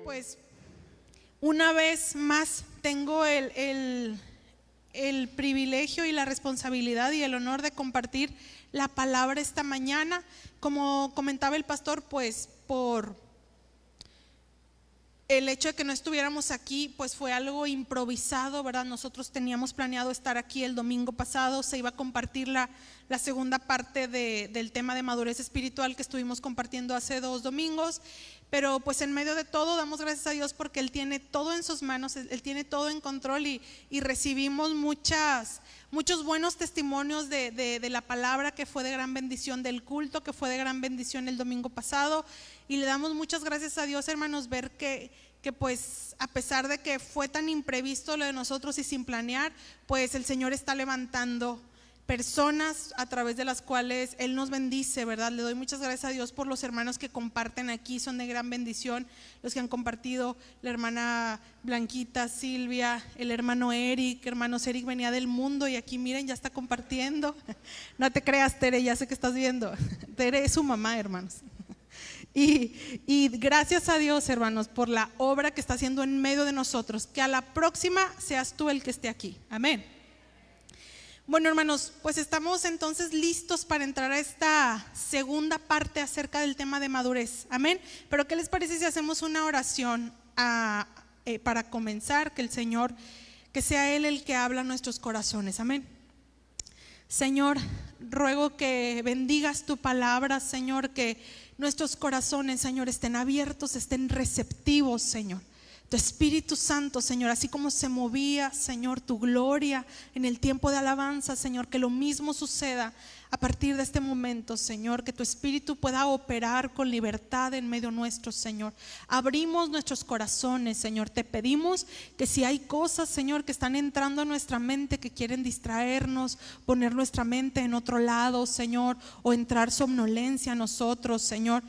pues una vez más tengo el privilegio y la responsabilidad y el honor de compartir la palabra esta mañana. Como comentaba el pastor, pues por el hecho de que no estuviéramos aquí, pues fue algo improvisado, ¿verdad? Nosotros teníamos planeado estar aquí el domingo pasado, se iba a compartir la segunda parte del tema de madurez espiritual que estuvimos compartiendo hace 2 domingos, pero pues en medio de todo damos gracias a Dios porque Él tiene todo en sus manos, Él tiene todo en control y recibimos muchos buenos testimonios de la palabra que fue de gran bendición, del culto que fue de gran bendición el domingo pasado, y le damos muchas gracias a Dios, hermanos, ver que pues a pesar de que fue tan imprevisto lo de nosotros y sin planear, pues el Señor está levantando personas a través de las cuales Él nos bendice, ¿verdad? Le doy muchas gracias a Dios por los hermanos que comparten aquí, son de gran bendición, los que han compartido, la hermana Blanquita, Silvia, el hermano Eric. Hermanos, Eric venía del mundo y aquí miren, ya está compartiendo. No te creas, Tere, ya sé que estás viendo. Tere es su mamá, hermanos. Y gracias a Dios, hermanos, por la obra que está haciendo en medio de nosotros, que a la próxima seas tú el que esté aquí, amén. Bueno, hermanos, pues estamos entonces listos para entrar a esta segunda parte acerca del tema de madurez, amén. Pero ¿qué les parece si hacemos una oración para comenzar? Que el Señor, que sea Él el que habla a nuestros corazones, amén. Señor, ruego que bendigas tu palabra, Señor, que nuestros corazones, Señor, estén abiertos, estén receptivos, Señor. Tu Espíritu Santo, Señor, así como se movía, Señor, tu gloria en el tiempo de alabanza, Señor, que lo mismo suceda a partir de este momento, Señor, que tu Espíritu pueda operar con libertad en medio nuestro, Señor. Abrimos nuestros corazones, Señor, te pedimos que si hay cosas, Señor, que están entrando a nuestra mente, que quieren distraernos, poner nuestra mente en otro lado, Señor, o entrar somnolencia a nosotros, Señor,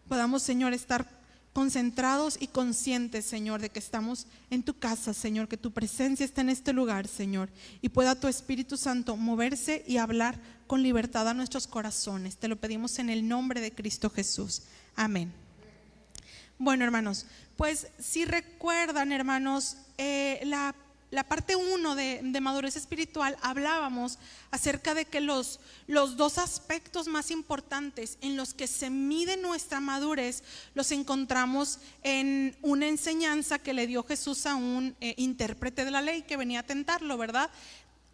podamos, Señor, estar concentrados y conscientes, Señor, de que estamos en tu casa, Señor, que tu presencia está en este lugar, Señor, y pueda tu Espíritu Santo moverse y hablar con libertad a nuestros corazones. Te lo pedimos en el nombre de Cristo Jesús, amén. Bueno, hermanos, pues si recuerdan, hermanos, la parte 1 de madurez espiritual, hablábamos acerca de que los 2 aspectos más importantes en los que se mide nuestra madurez los encontramos en una enseñanza que le dio Jesús a un intérprete de la ley que venía a tentarlo, ¿verdad?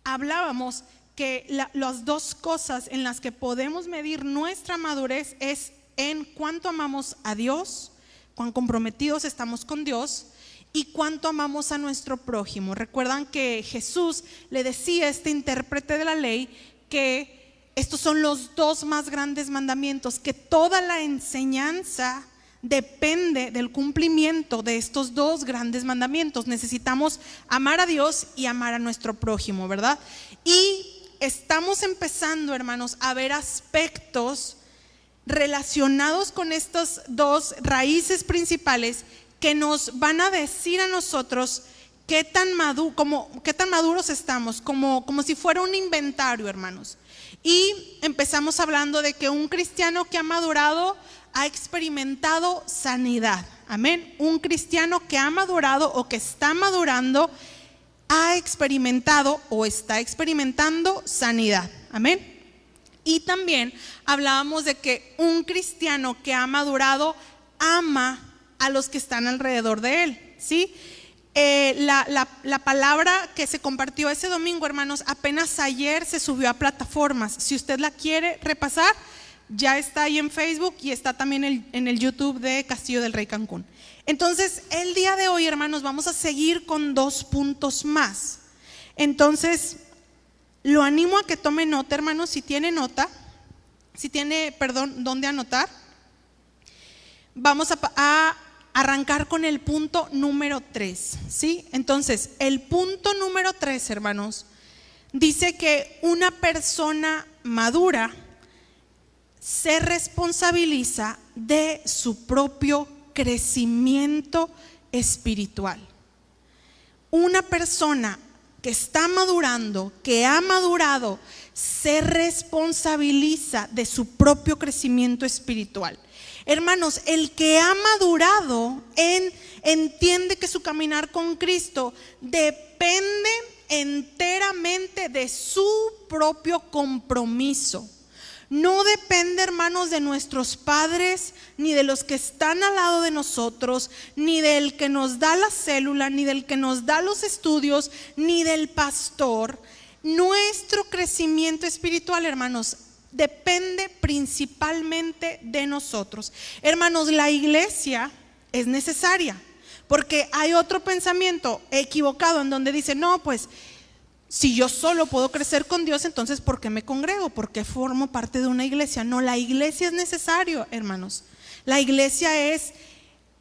Hablábamos que las 2 cosas en las que podemos medir nuestra madurez es en cuánto amamos a Dios, cuán comprometidos estamos con Dios, y cuánto amamos a nuestro prójimo. Recuerdan que Jesús le decía a este intérprete de la ley que estos son los 2 más grandes mandamientos, que toda la enseñanza depende del cumplimiento de estos 2 grandes mandamientos. Necesitamos amar a Dios y amar a nuestro prójimo, ¿verdad? Y estamos empezando, hermanos, a ver aspectos relacionados con estas 2 raíces principales que nos van a decir a nosotros qué tan maduros estamos, como si fuera un inventario, hermanos. Y empezamos hablando de que un cristiano que ha madurado ha experimentado sanidad, amén. Un cristiano que ha madurado o que está madurando ha experimentado o está experimentando sanidad, amén. Y también hablábamos de que un cristiano que ha madurado ama a los que están alrededor de él, ¿sí? La palabra que se compartió ese domingo, hermanos, apenas ayer se subió a plataformas. Si usted la quiere repasar, ya está ahí en Facebook y está también en el YouTube de Castillo del Rey Cancún. Entonces, el día de hoy, hermanos, vamos a seguir con 2 puntos más. Entonces, lo animo a que tome nota, hermanos, si tiene dónde anotar. Vamos a arrancar con el punto número 3, ¿sí? Entonces, el punto número 3, hermanos, dice que una persona madura se responsabiliza de su propio crecimiento espiritual. Una persona que está madurando, que ha madurado, se responsabiliza de su propio crecimiento espiritual. Hermanos, el que ha madurado entiende que su caminar con Cristo depende enteramente de su propio compromiso. No depende, hermanos, de nuestros padres, ni de los que están al lado de nosotros, ni del que nos da la célula, ni del que nos da los estudios, ni del pastor. Nuestro crecimiento espiritual, hermanos, depende principalmente de nosotros. Hermanos, la iglesia es necesaria, porque hay otro pensamiento equivocado en donde dice, no, pues si yo solo puedo crecer con Dios, entonces ¿por qué me congrego? ¿Por qué formo parte de una iglesia? No, la iglesia es necesario, hermanos. La iglesia es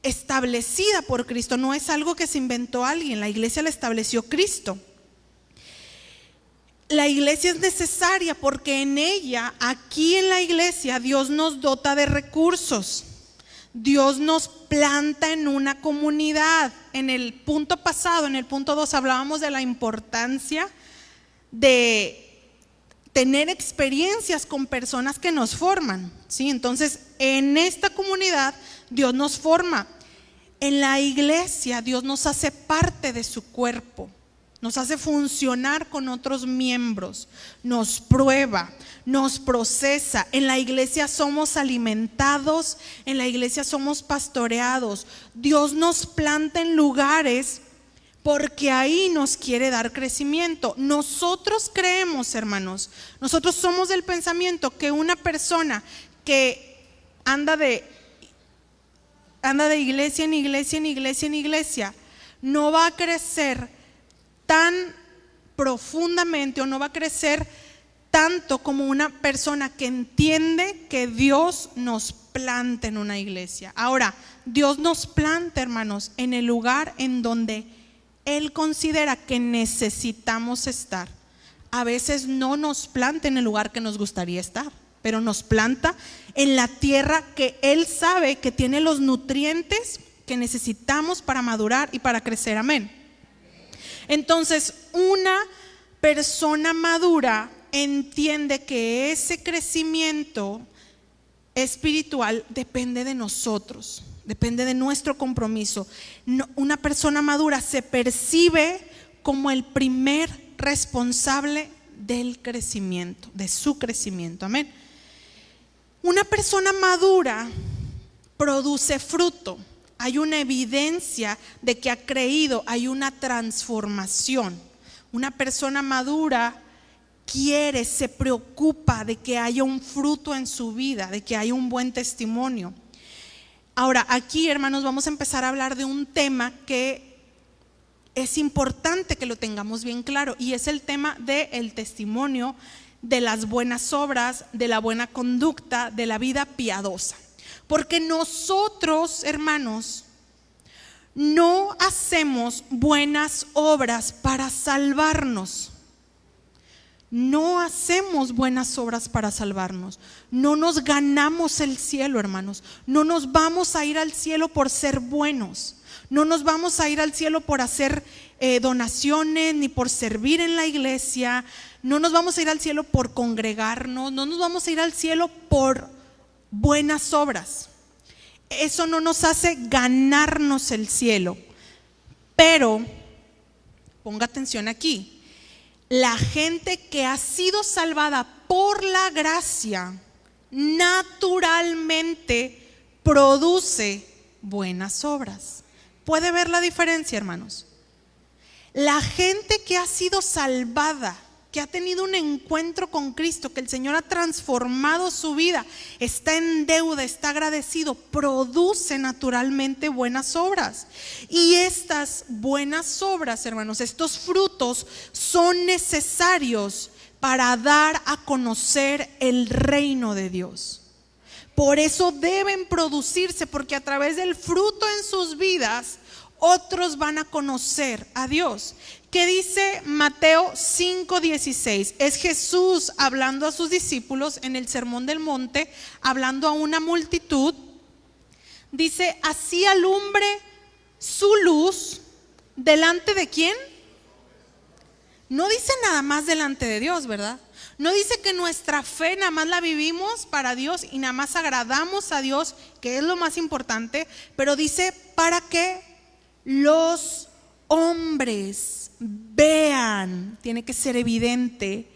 establecida por Cristo, no es algo que se inventó alguien, la iglesia la estableció Cristo. La iglesia es necesaria porque en ella, aquí en la iglesia, Dios nos dota de recursos. Dios nos planta en una comunidad. En el punto pasado, en el punto 2, hablábamos de la importancia de tener experiencias con personas que nos forman, ¿sí? Entonces, en esta comunidad Dios nos forma. En la iglesia Dios nos hace parte de su cuerpo, nos hace funcionar con otros miembros, nos prueba, nos procesa. En la iglesia somos alimentados, en la iglesia somos pastoreados. Dios nos planta en lugares porque ahí nos quiere dar crecimiento. Nosotros creemos, hermanos, nosotros somos del pensamiento que una persona que anda de iglesia en iglesia, en iglesia, en iglesia, no va a crecer tan profundamente o no va a crecer tanto como una persona que entiende que Dios nos planta en una iglesia. Ahora, Dios nos planta, hermanos, en el lugar en donde Él considera que necesitamos estar. A veces no nos planta en el lugar que nos gustaría estar, pero nos planta en la tierra que Él sabe que tiene los nutrientes que necesitamos para madurar y para crecer. Amén. Entonces, una persona madura entiende que ese crecimiento espiritual depende de nosotros, depende de nuestro compromiso. Una persona madura se percibe como el primer responsable del crecimiento, de su crecimiento. Amén. Una persona madura produce fruto. Hay una evidencia de que ha creído, hay una transformación. Una persona madura quiere, se preocupa de que haya un fruto en su vida, de que haya un buen testimonio. Ahora, aquí, hermanos, vamos a empezar a hablar de un tema que es importante que lo tengamos bien claro, y es el tema del testimonio, de las buenas obras, de la buena conducta, de la vida piadosa. Porque nosotros, hermanos, no hacemos buenas obras para salvarnos. No hacemos buenas obras para salvarnos. No nos ganamos el cielo, hermanos. No nos vamos a ir al cielo por ser buenos. No nos vamos a ir al cielo por hacer donaciones, ni por servir en la iglesia. No nos vamos a ir al cielo por congregarnos. No nos vamos a ir al cielo por buenas obras. Eso no nos hace ganarnos el cielo. Pero, ponga atención aquí, la gente que ha sido salvada por la gracia naturalmente produce buenas obras. ¿Puede ver la diferencia, hermanos? La gente que ha sido salvada, que ha tenido un encuentro con Cristo, que el Señor ha transformado su vida, está en deuda, está agradecido, produce naturalmente buenas obras. Y estas buenas obras, hermanos, estos frutos son necesarios para dar a conocer el reino de Dios. Por eso deben producirse, porque a través del fruto en sus vidas otros van a conocer a Dios. ¿Qué dice Mateo 5:16? Es Jesús hablando a sus discípulos en el Sermón del Monte, hablando a una multitud. Dice: así alumbre su luz delante de ¿quién? No dice nada más delante de Dios, ¿verdad? No dice que nuestra fe nada más la vivimos para Dios y nada más agradamos a Dios, que es lo más importante, pero dice para que los hombres vean, tiene que ser evidente,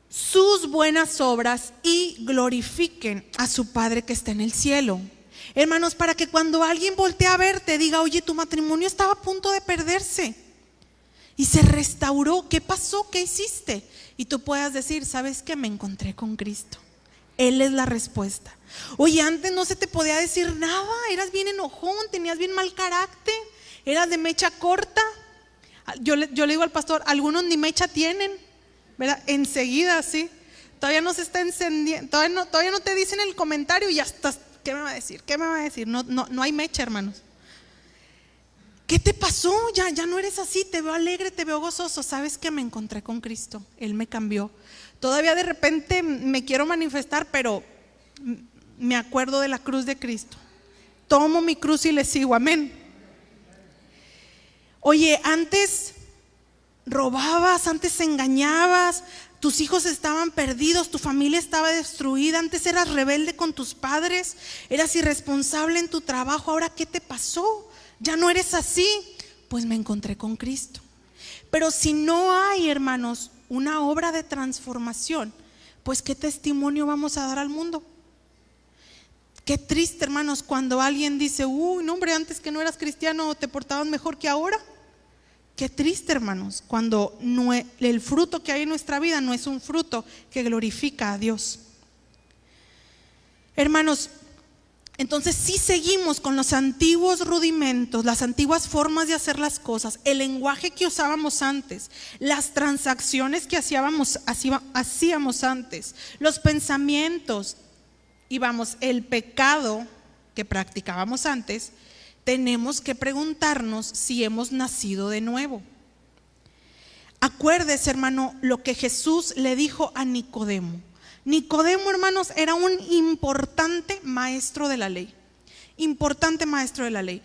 sus buenas obras y glorifiquen a su Padre que está en el cielo. Hermanos, para que cuando alguien voltee a verte diga, oye, tu matrimonio estaba a punto de perderse y se restauró, ¿qué pasó? ¿Qué hiciste? Y tú puedas decir, ¿sabes qué? Me encontré con Cristo. Él es la respuesta. Oye, antes no se te podía decir nada, eras bien enojón, tenías bien mal carácter, eras de mecha corta. Yo le digo al pastor, algunos ni mecha tienen, ¿verdad? Enseguida, sí. Todavía no se está encendiendo, todavía no te dicen el comentario y ya estás, ¿qué me va a decir? ¿Qué me va a decir? No hay mecha, hermanos. ¿Qué te pasó? Ya no eres así, te veo alegre, te veo gozoso. ¿Sabes que me encontré con Cristo? Él me cambió. Todavía de repente me quiero manifestar, pero me acuerdo de la cruz de Cristo. Tomo mi cruz y le sigo, amén. Oye, antes robabas, antes engañabas, tus hijos estaban perdidos, tu familia estaba destruida, antes eras rebelde con tus padres, eras irresponsable en tu trabajo. Ahora, ¿qué te pasó? Ya no eres así. Pues me encontré con Cristo. Pero si no hay, hermanos, una obra de transformación, pues ¿qué testimonio vamos a dar al mundo? Qué triste, hermanos, cuando alguien dice, uy, no hombre, antes que no eras cristiano te portabas mejor que ahora. Qué triste, hermanos, cuando el fruto que hay en nuestra vida no es un fruto que glorifica a Dios. Hermanos, entonces si seguimos con los antiguos rudimentos, las antiguas formas de hacer las cosas, el lenguaje que usábamos antes, las transacciones que hacíamos antes, los pensamientos y el pecado que practicábamos antes, tenemos que preguntarnos si hemos nacido de nuevo. Acuérdese, hermano, lo que Jesús le dijo a Nicodemo. Nicodemo, hermanos, era un importante maestro de la ley. Importante maestro de la ley.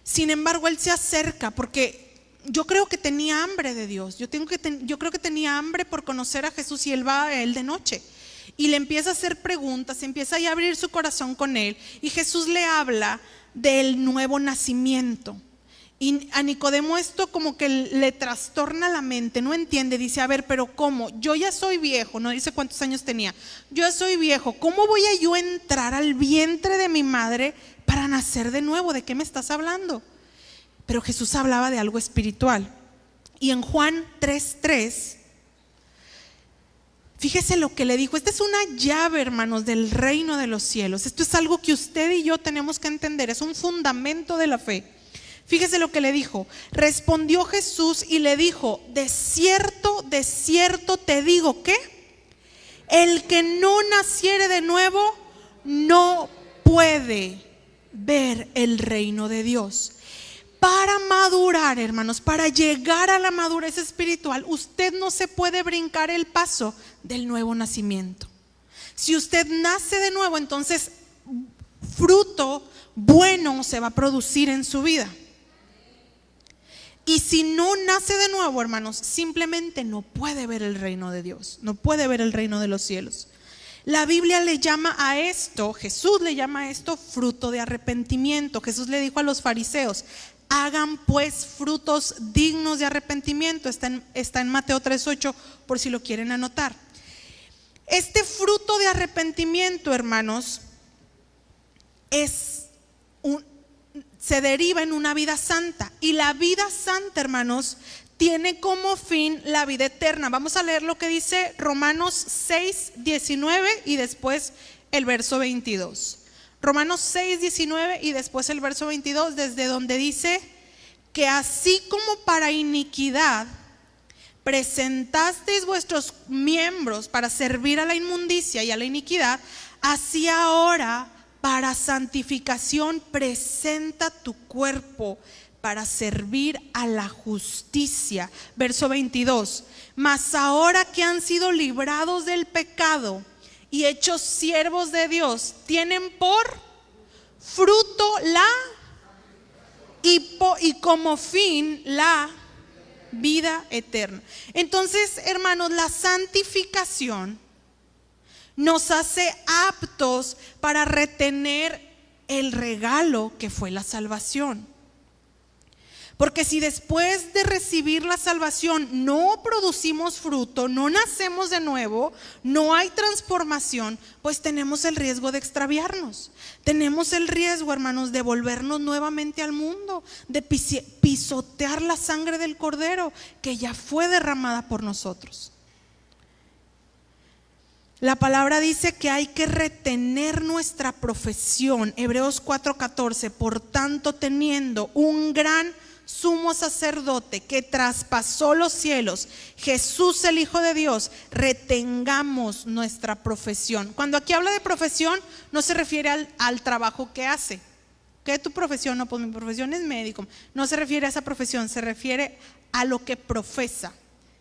Sin embargo, él se acerca porque yo creo que tenía hambre de Dios. Yo creo que tenía hambre por conocer a Jesús y él va a él de noche. Y le empieza a hacer preguntas, empieza a abrir su corazón con él. Y Jesús le habla del nuevo nacimiento. Y a Nicodemo esto como que le trastorna la mente, no entiende, dice, a ver, pero ¿cómo? Yo ya soy viejo, no dice cuántos años tenía, yo ya soy viejo, ¿cómo voy a yo entrar al vientre de mi madre para nacer de nuevo? ¿De qué me estás hablando? Pero Jesús hablaba de algo espiritual. Y en Juan 3:3, fíjese lo que le dijo. Esta es una llave, hermanos, del reino de los cielos. Esto es algo que usted y yo tenemos que entender, es un fundamento de la fe. Fíjese lo que le dijo. Respondió Jesús y le dijo, de cierto te digo que el que no naciere de nuevo no puede ver el reino de Dios. Para madurar, hermanos, para llegar a la madurez espiritual, usted no se puede brincar el paso del nuevo nacimiento. Si usted nace de nuevo, entonces fruto bueno se va a producir en su vida. Y si no nace de nuevo, hermanos, simplemente no puede ver el reino de Dios, no puede ver el reino de los cielos. La Biblia le llama a esto, Jesús le llama a esto fruto de arrepentimiento. Jesús le dijo a los fariseos, hagan pues frutos dignos de arrepentimiento. Está en Mateo 3:8 por si lo quieren anotar. Este fruto de arrepentimiento, hermanos, se deriva en una vida santa. Y la vida santa, hermanos, tiene como fin la vida eterna. Vamos a leer lo que dice Romanos 6:19 y después el verso 22. Romanos 6:19 y después el verso 22, desde donde dice que así como para iniquidad presentasteis vuestros miembros para servir a la inmundicia y a la iniquidad, así ahora para santificación presenta tu cuerpo para servir a la justicia. Verso 22, mas ahora que han sido librados del pecado y hechos siervos de Dios, tienen por fruto y como fin vida eterna. Entonces, hermanos, la santificación nos hace aptos para retener el regalo que fue la salvación. Porque si después de recibir la salvación no producimos fruto, no nacemos de nuevo, no hay transformación, pues tenemos el riesgo de extraviarnos. Tenemos el riesgo, hermanos, de volvernos nuevamente al mundo, de pisotear la sangre del Cordero que ya fue derramada por nosotros. La palabra dice que hay que retener nuestra profesión. Hebreos 4:14, por tanto, teniendo un gran sumo sacerdote que traspasó los cielos, Jesús el Hijo de Dios, retengamos nuestra profesión. Cuando aquí habla de profesión, no se refiere al trabajo que hace. ¿Qué es tu profesión? No, pues mi profesión es médico. No se refiere a esa profesión, se refiere a lo que profesa,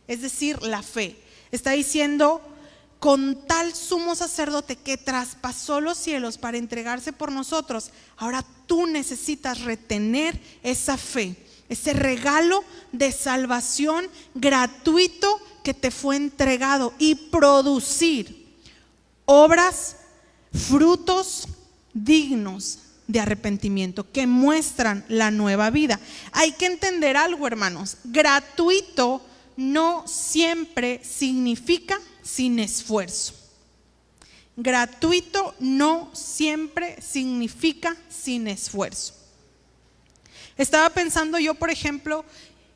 es decir, la fe. Está diciendo, con tal sumo sacerdote que traspasó los cielos para entregarse por nosotros, ahora tú necesitas retener esa fe, ese regalo de salvación gratuito que te fue entregado, y producir obras, frutos dignos de arrepentimiento que muestran la nueva vida. Hay que entender algo, hermanos: gratuito no siempre significa sin esfuerzo. Gratuito no siempre significa sin esfuerzo. Estaba pensando yo, por ejemplo,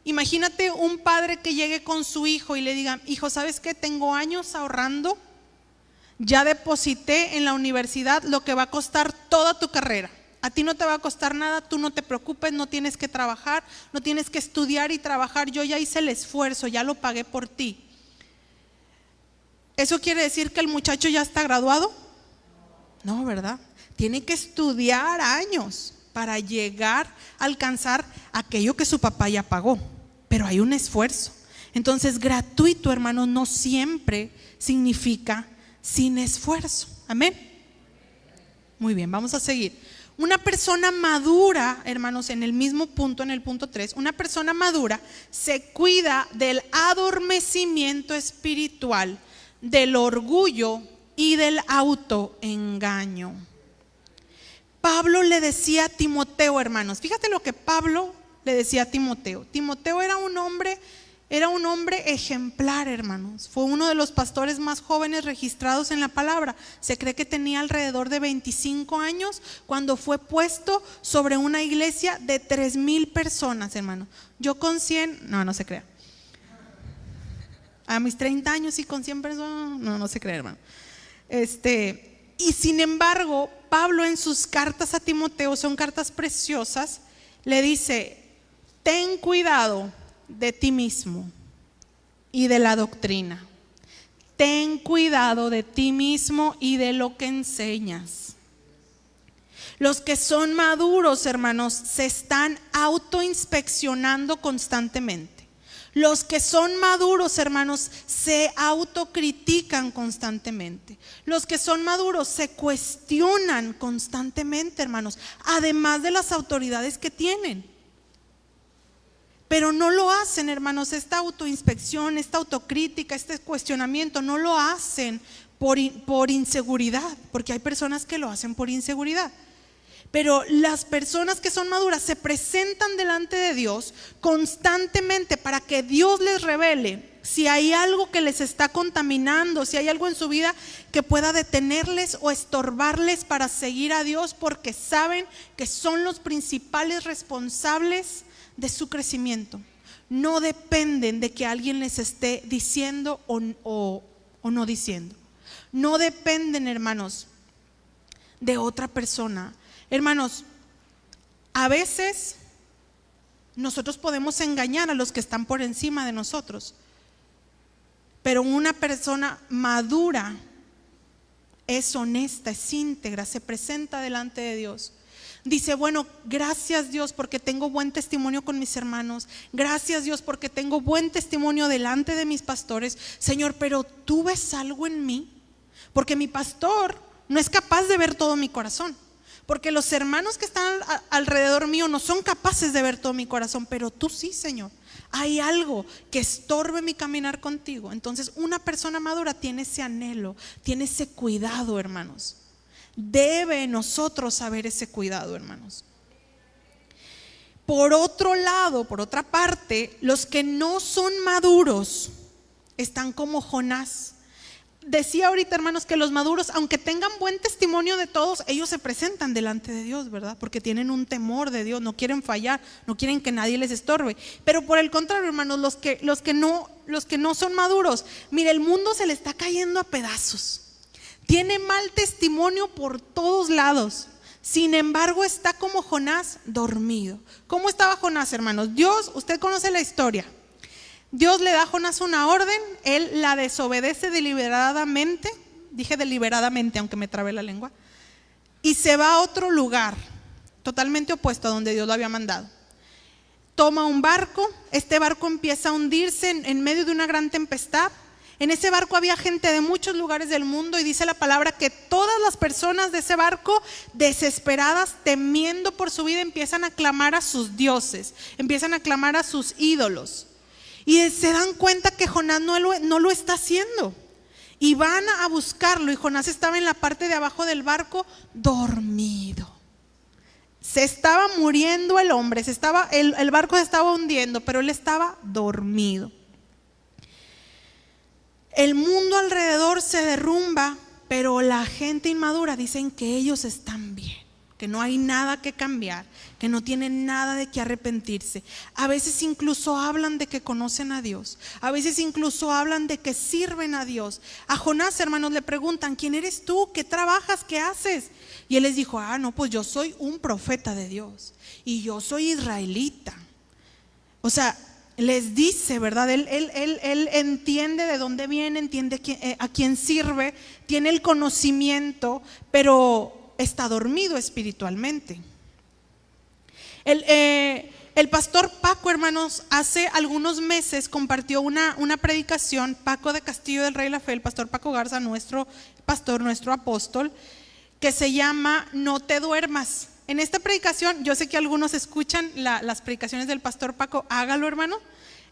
imagínate un padre que llegue con su hijo y le diga: hijo, ¿sabes qué? Tengo años ahorrando, ya deposité en la universidad lo que va a costar toda tu carrera. A ti no te va a costar nada, tú no te preocupes, no tienes que trabajar, no tienes que estudiar y trabajar, yo ya hice el esfuerzo, ya lo pagué por ti. ¿Eso quiere decir que el muchacho ya está graduado? No, ¿verdad? Tiene que estudiar años para llegar a alcanzar aquello que su papá ya pagó, pero hay un esfuerzo. Entonces, gratuito, hermanos, no siempre significa sin esfuerzo. Amén. Muy bien, vamos a seguir. Una persona madura, hermanos, en el mismo punto, en el punto 3, una persona madura se cuida del adormecimiento espiritual, del orgullo y del autoengaño. Pablo le decía a Timoteo, hermanos, fíjate lo que Pablo le decía a Timoteo. Timoteo era un hombre ejemplar, hermanos. Fue uno de los pastores más jóvenes registrados en la palabra. Se cree que tenía alrededor de 25 años cuando fue puesto sobre una iglesia de 3,000 personas, hermano. Yo con 100, no se crea. A mis 30 años y con 100 personas, no se crea, hermano. Y sin embargo, Pablo en sus cartas a Timoteo, son cartas preciosas, le dice: ten cuidado de ti mismo y de la doctrina. Ten cuidado de ti mismo y de lo que enseñas. Los que son maduros, hermanos, se están autoinspeccionando constantemente. Los que son maduros, hermanos, se autocritican constantemente. Los que son maduros se cuestionan constantemente, hermanos, además de las autoridades que tienen. Pero no lo hacen, hermanos, esta autoinspección, esta autocrítica, este cuestionamiento, no lo hacen por inseguridad, porque hay personas que lo hacen por inseguridad. Pero las personas que son maduras se presentan delante de Dios constantemente para que Dios les revele si hay algo que les está contaminando, si hay algo en su vida que pueda detenerles o estorbarles para seguir a Dios, porque saben que son los principales responsables de su crecimiento. No dependen de que alguien les esté diciendo o no diciendo. No dependen, hermanos, de otra persona. Hermanos, a veces nosotros podemos engañar a los que están por encima de nosotros, pero una persona madura es honesta, es íntegra, se presenta delante de Dios. Dice: bueno, gracias Dios porque tengo buen testimonio con mis hermanos. Gracias Dios porque tengo buen testimonio delante de mis pastores. Señor, pero tú ves algo en mí, porque mi pastor no es capaz de ver todo mi corazón. porque los hermanos que están alrededor mío no son capaces de ver todo mi corazón, pero tú sí, Señor. Hay algo que estorbe mi caminar contigo. Entonces una persona madura tiene ese anhelo, tiene ese cuidado, hermanos. Debe nosotros saber ese cuidado, hermanos. Por otro lado, por otra parte, los que no son maduros están como Jonás. Decía ahorita, hermanos, que los maduros, aunque tengan buen testimonio de todos, ellos se presentan delante de Dios, ¿verdad? Porque tienen un temor de Dios, no quieren fallar, no quieren que nadie les estorbe. Pero por el contrario, hermanos, los que no son maduros, mire, el mundo se le está cayendo a pedazos. Tiene mal testimonio por todos lados. Sin embargo, está como Jonás, dormido. ¿Cómo estaba Jonás, hermanos? Dios, usted conoce la historia. Dios le da a Jonás una orden, él la desobedece deliberadamente, dije deliberadamente aunque me trabé la lengua, y se va a otro lugar, totalmente opuesto a donde Dios lo había mandado. Toma un barco, este barco empieza a hundirse en medio de una gran tempestad. En ese barco había gente de muchos lugares del mundo y dice la palabra que todas las personas de ese barco, desesperadas, temiendo por su vida, empiezan a clamar a sus dioses, empiezan a clamar a sus ídolos. Y se dan cuenta que Jonás no lo está haciendo. Y van a buscarlo. Y Jonás estaba en la parte de abajo del barco, dormido. Se estaba muriendo el hombre, el barco se estaba hundiendo, pero él estaba dormido. El mundo alrededor se derrumba, pero la gente inmadura dicen que ellos están bien, que no hay nada que cambiar, que no tienen nada de qué arrepentirse. A veces incluso hablan de que conocen a Dios, a veces incluso hablan de que sirven a Dios. A Jonás, hermanos, le preguntan: ¿quién eres tú? ¿Qué trabajas? ¿Qué haces? Y él les dijo: no, pues yo soy un profeta de Dios y yo soy israelita. O sea, les dice, ¿verdad? Él entiende de dónde viene, entiende a quién sirve, tiene el conocimiento, pero está dormido espiritualmente. El pastor Paco, hermanos, hace algunos meses compartió una predicación, Paco de Castillo del Rey La Fe, el pastor Paco Garza, nuestro pastor, nuestro apóstol, que se llama No te duermas. En esta predicación, yo sé que algunos escuchan las predicaciones del pastor Paco, hágalo, hermano.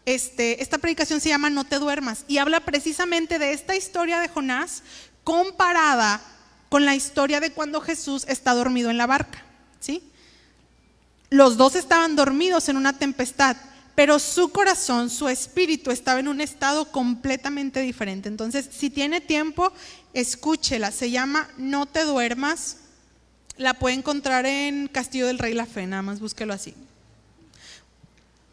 Esta predicación se llama No te duermas y habla precisamente de esta historia de Jonás comparada con la historia de cuando Jesús está dormido en la barca, ¿sí? Los dos estaban dormidos en una tempestad, pero su corazón, su espíritu estaba en un estado completamente diferente. Entonces, si tiene tiempo, escúchela. Se llama No te duermas. La puede encontrar en Castillo del Rey La Fe, nada más búsquelo así.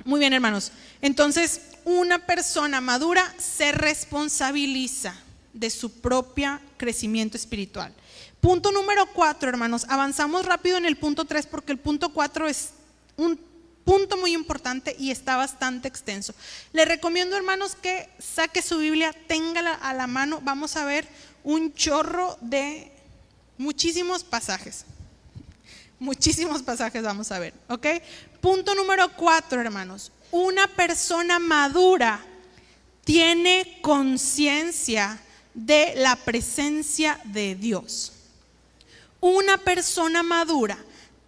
Muy bien, hermanos. Entonces, una persona madura se responsabiliza de su propio crecimiento espiritual. Punto número 4, hermanos. Avanzamos rápido en el punto 3 porque el punto 4 es un punto muy importante y está bastante extenso. Le recomiendo, hermanos, que saque su Biblia, téngala a la mano. Vamos a ver un chorro de muchísimos pasajes. Muchísimos pasajes vamos a ver, ¿ok? Punto número 4, hermanos. Una persona madura tiene conciencia de la presencia de Dios. Una persona madura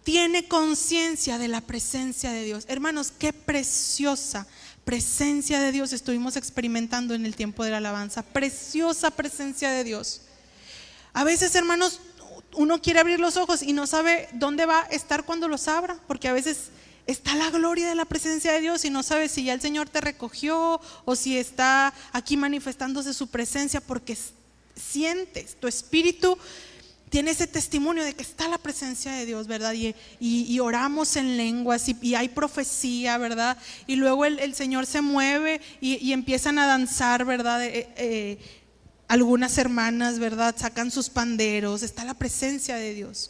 tiene conciencia de la presencia de Dios. Hermanos, qué preciosa presencia de Dios estuvimos experimentando en el tiempo de la alabanza. Preciosa presencia de Dios. A veces, hermanos, uno quiere abrir los ojos y no sabe dónde va a estar cuando los abra, porque a veces está la gloria de la presencia de Dios y no sabes si ya el Señor te recogió o si está aquí manifestándose su presencia, porque sientes, tu espíritu tiene ese testimonio de que está la presencia de Dios, ¿verdad? Y oramos en lenguas y hay profecía, ¿verdad? Y luego el Señor se mueve y empiezan a danzar, ¿verdad? Algunas hermanas, ¿verdad? Sacan sus panderos, está la presencia de Dios.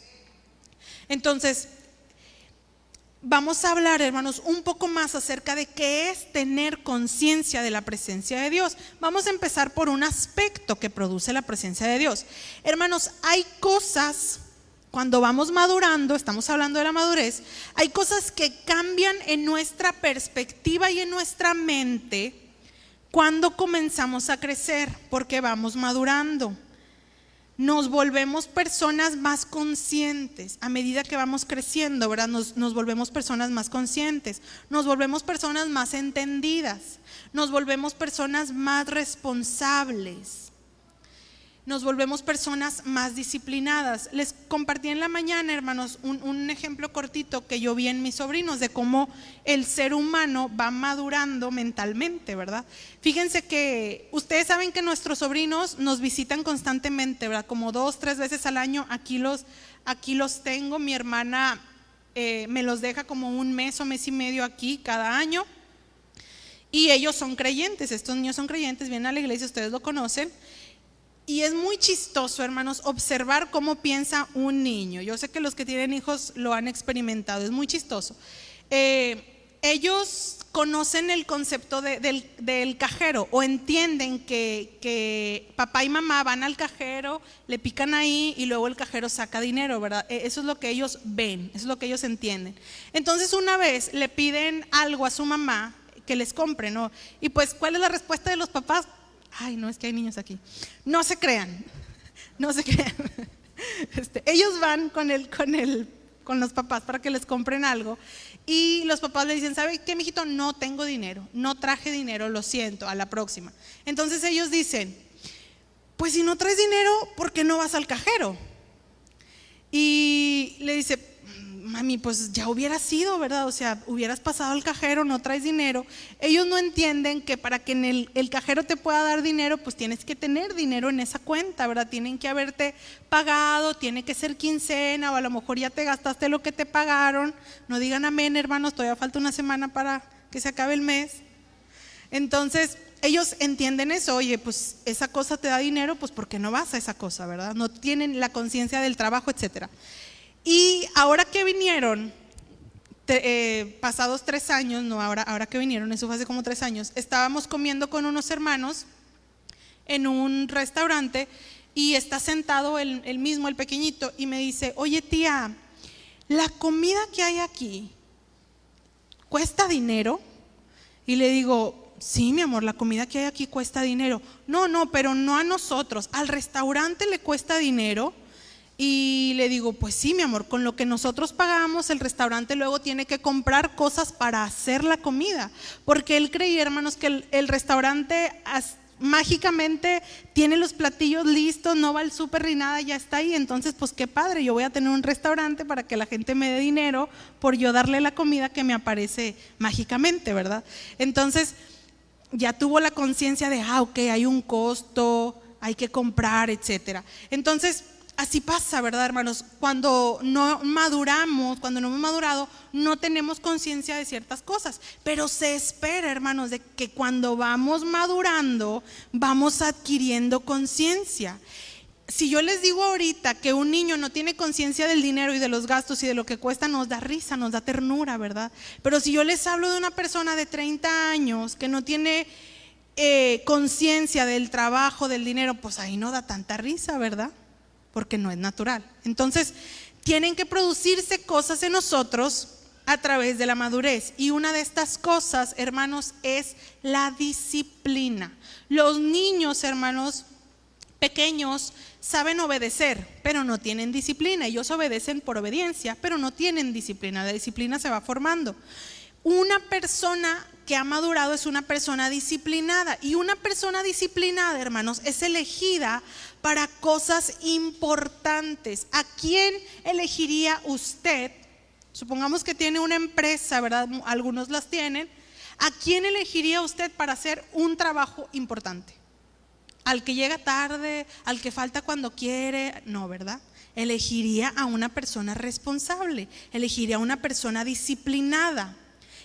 Entonces, vamos a hablar, hermanos, un poco más acerca de qué es tener conciencia de la presencia de Dios. Vamos a empezar por un aspecto que produce la presencia de Dios. Hermanos, hay cosas, cuando vamos madurando, estamos hablando de la madurez, hay cosas que cambian en nuestra perspectiva y en nuestra mente cuando comenzamos a crecer, porque vamos madurando. nos volvemos personas más conscientes. A medida que vamos creciendo, ¿verdad? Nos volvemos personas más conscientes, nos volvemos personas más entendidas, nos volvemos personas más responsables, nos volvemos personas más disciplinadas. Les compartí en la mañana, hermanos, un ejemplo cortito que yo vi en mis sobrinos de cómo el ser humano va madurando mentalmente, ¿verdad? Fíjense que ustedes saben que nuestros sobrinos nos visitan constantemente, ¿verdad? Como 2, 3 veces al año. Aquí los tengo. Mi hermana me los deja como un mes o mes y medio aquí cada año. Y ellos son creyentes, estos niños son creyentes, vienen a la iglesia, ustedes lo conocen. Y es muy chistoso, hermanos, observar cómo piensa un niño. Yo sé que los que tienen hijos lo han experimentado, es muy chistoso. Ellos conocen el concepto del cajero, o entienden que papá y mamá van al cajero, le pican ahí y luego el cajero saca dinero, ¿verdad? Eso es lo que ellos ven, eso es lo que ellos entienden. Entonces una vez le piden algo a su mamá que les compre, ¿no? Y pues, ¿cuál es la respuesta de los papás? Ay, no, es que hay niños aquí. No se crean, no se crean. Ellos van con los papás para que les compren algo, y los papás le dicen: ¿sabe qué, mijito? No tengo dinero, no traje dinero, lo siento, a la próxima. Entonces ellos dicen: pues si no traes dinero, ¿por qué no vas al cajero? Y le dice: mami, pues ya hubiera sido, ¿verdad? O sea, hubieras pasado al cajero, no traes dinero. Ellos no entienden que para que en el cajero te pueda dar dinero, pues tienes que tener dinero en esa cuenta, ¿verdad? Tienen que haberte pagado, tiene que ser quincena, o a lo mejor ya te gastaste lo que te pagaron. No digan amén, hermanos, todavía falta una semana para que se acabe el mes. Entonces ellos entienden eso. Oye, pues esa cosa te da dinero, pues ¿por qué no vas a esa cosa, verdad? No tienen la conciencia del trabajo, etcétera. Y ahora que vinieron, pasados 3 años, no, ahora que vinieron, eso fue hace como 3 años, estábamos comiendo con unos hermanos en un restaurante, y está sentado el mismo, el pequeñito, y me dice: oye, tía, ¿la comida que hay aquí cuesta dinero? Y le digo: sí, mi amor, la comida que hay aquí cuesta dinero. No, pero no a nosotros, al restaurante le cuesta dinero. Y le digo: pues sí, mi amor, con lo que nosotros pagamos, el restaurante luego tiene que comprar cosas para hacer la comida, porque él creía, hermanos, que el restaurante mágicamente tiene los platillos listos, no va al súper ni nada, ya está ahí. Entonces, pues qué padre, yo voy a tener un restaurante para que la gente me dé dinero por yo darle la comida que me aparece mágicamente, ¿verdad? Entonces ya tuvo la conciencia de: ok, hay un costo, hay que comprar, etcétera. Entonces así pasa, ¿verdad, hermanos? Cuando no maduramos, cuando no hemos madurado, no tenemos conciencia de ciertas cosas. Pero se espera, hermanos, de que cuando vamos madurando, vamos adquiriendo conciencia. Si yo les digo ahorita que un niño no tiene conciencia del dinero y de los gastos y de lo que cuesta, nos da risa, nos da ternura, ¿verdad? Pero si yo les hablo de una persona de 30 años que no tiene conciencia del trabajo, del dinero, pues ahí no da tanta risa, ¿verdad? Porque no es natural. Entonces tienen que producirse cosas en nosotros a través de la madurez, y una de estas cosas, hermanos, es la disciplina. Los niños, hermanos, pequeños saben obedecer, pero no tienen disciplina. Ellos obedecen por obediencia, pero no tienen disciplina. La disciplina se va formando. Una persona que ha madurado es una persona disciplinada, y una persona disciplinada, hermanos, es elegida para cosas importantes. ¿A quién elegiría usted? Supongamos que tiene una empresa, ¿verdad? Algunos las tienen. ¿A quién elegiría usted para hacer un trabajo importante? ¿Al que llega tarde? ¿Al que falta cuando quiere? No, ¿verdad? Elegiría a una persona responsable, elegiría a una persona disciplinada.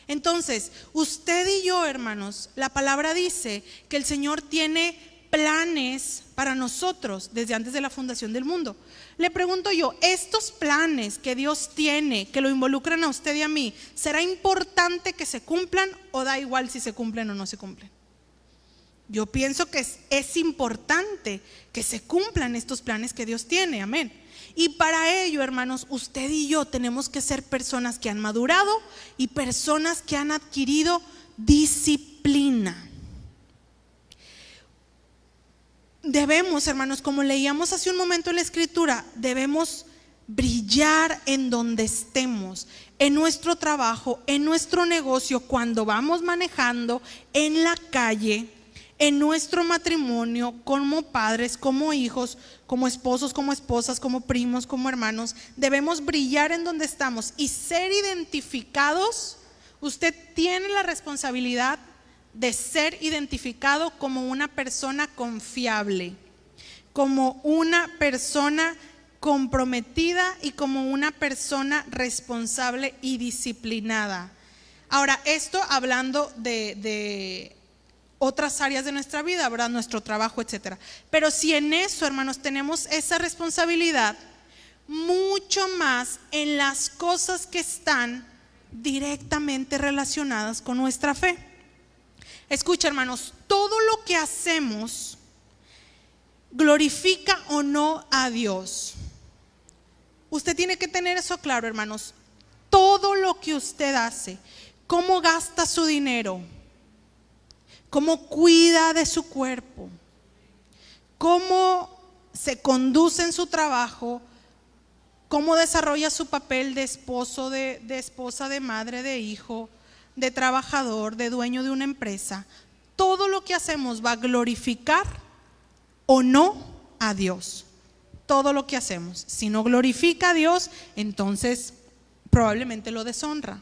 Entonces, usted y yo, hermanos, la palabra dice que el Señor tiene planes para nosotros desde antes de la fundación del mundo. Le pregunto yo: ¿estos planes que Dios tiene, que lo involucran a usted y a mí, será importante que se cumplan, o da igual si se cumplen o no se cumplen? Yo pienso que es importante que se cumplan estos planes que Dios tiene, amén. Y para ello, hermanos, usted y yo tenemos que ser personas que han madurado y personas que han adquirido disciplina. debemos, hermanos, como leíamos hace un momento en la escritura, debemos brillar en donde estemos, en nuestro trabajo, en nuestro negocio, cuando vamos manejando, en la calle, en nuestro matrimonio, como padres, como hijos, como esposos, como esposas, como primos, como hermanos. Debemos brillar en donde estamos y ser identificados. Usted tiene la responsabilidad de ser identificado como una persona confiable, como una persona comprometida y como una persona responsable y disciplinada. Ahora, esto hablando de otras áreas de nuestra vida, ¿verdad? Nuestro trabajo, etcétera. Pero si en eso, hermanos, tenemos esa responsabilidad, mucho más en las cosas que están directamente relacionadas con nuestra fe. Escucha, hermanos, todo lo que hacemos glorifica o no a Dios. Usted tiene que tener eso claro, hermanos. Todo lo que usted hace, cómo gasta su dinero, cómo cuida de su cuerpo, cómo se conduce en su trabajo, cómo desarrolla su papel de esposo, de esposa, de madre, de hijo, de trabajador, de dueño de una empresa. Todo lo que hacemos va a glorificar o no a Dios. Todo lo que hacemos, si no glorifica a Dios, entonces probablemente lo deshonra.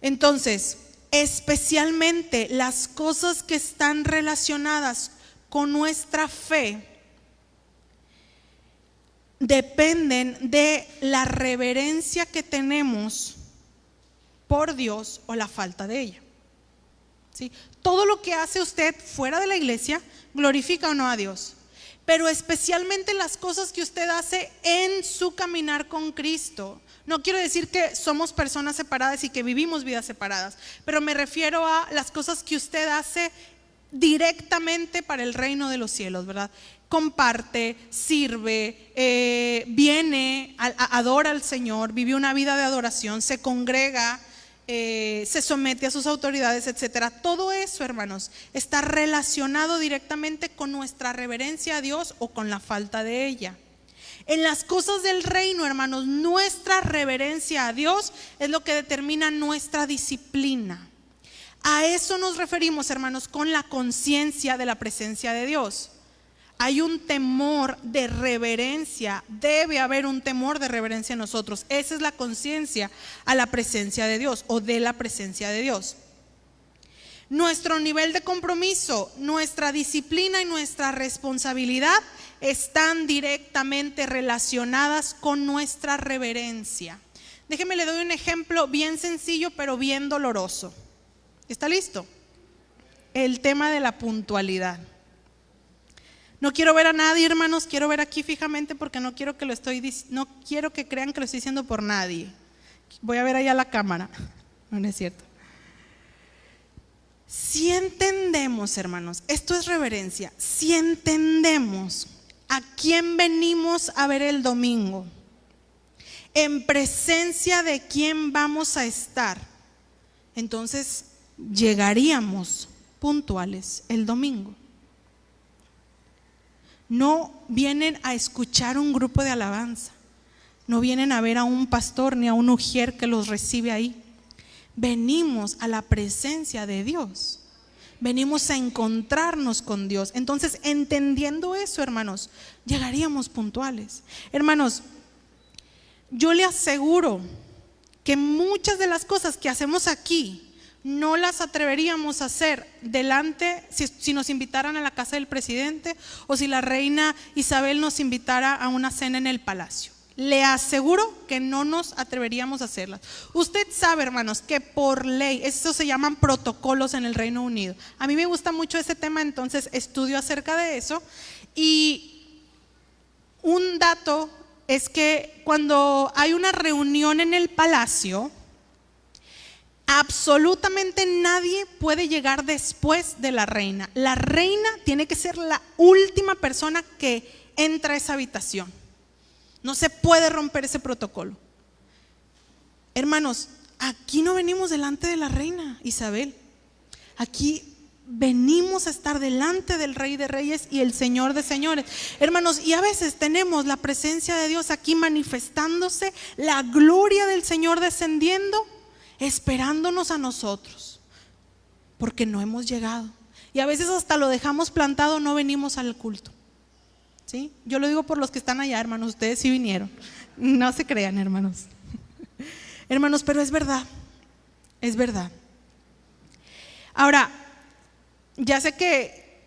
Entonces, especialmente las cosas que están relacionadas con nuestra fe dependen de la reverencia que tenemos por Dios o la falta de ella. ¿Sí? Todo lo que hace usted fuera de la iglesia glorifica o no a Dios, pero especialmente las cosas que usted hace en su caminar con Cristo. No quiero decir que somos personas separadas y que vivimos vidas separadas, pero me refiero a las cosas que usted hace directamente para el reino de los cielos, ¿verdad? Comparte, sirve, viene, adora al Señor, vive una vida de adoración, se congrega, se somete a sus autoridades, etcétera. Todo eso, hermanos, está relacionado directamente con nuestra reverencia a Dios o con la falta de ella. En las cosas del reino, hermanos, nuestra reverencia a Dios es lo que determina nuestra disciplina. A eso nos referimos, hermanos, con la conciencia de la presencia de Dios. Hay un temor de reverencia, debe haber un temor de reverencia en nosotros. Esa es la conciencia a la presencia de Dios o de la presencia de Dios. Nuestro nivel de compromiso, nuestra disciplina y nuestra responsabilidad están directamente relacionadas con nuestra reverencia. Déjeme, le doy un ejemplo bien sencillo pero bien doloroso. ¿Está listo? El tema de la puntualidad. No quiero ver a nadie, hermanos, quiero ver aquí fijamente porque no quiero que crean que lo estoy diciendo por nadie. Voy a ver allá la cámara. No es cierto. Si entendemos, hermanos, esto es reverencia, si entendemos a quién venimos a ver el domingo, en presencia de quién vamos a estar, entonces llegaríamos puntuales el domingo. No vienen a escuchar un grupo de alabanza, no vienen a ver a un pastor ni a un ujier que los recibe ahí. Venimos a la presencia de Dios, venimos a encontrarnos con Dios. Entonces, entendiendo eso, hermanos, llegaríamos puntuales. Hermanos, yo le aseguro que muchas de las cosas que hacemos aquí no las atreveríamos a hacer delante si nos invitaran a la casa del presidente o si la reina Isabel nos invitara a una cena en el palacio. Le aseguro que no nos atreveríamos a hacerlas. Usted sabe, hermanos, que por ley, eso se llaman protocolos en el Reino Unido. A mí me gusta mucho ese tema, entonces estudio acerca de eso. Y un dato es que cuando hay una reunión en el palacio, absolutamente nadie puede llegar después de la reina. La reina tiene que ser la última persona que entra a esa habitación. No se puede romper ese protocolo. Hermanos, aquí no venimos delante de la reina Isabel. Aquí venimos a estar delante del Rey de Reyes y el Señor de Señores, hermanos, y a veces tenemos la presencia de Dios aquí manifestándose, la gloria del Señor descendiendo, esperándonos a nosotros, porque no hemos llegado, y a veces hasta lo dejamos plantado, no venimos al culto, ¿sí? Yo lo digo por los que están allá, hermanos, ustedes sí vinieron, no se crean, hermanos. Hermanos, pero es verdad, es verdad. Ahora, ya sé que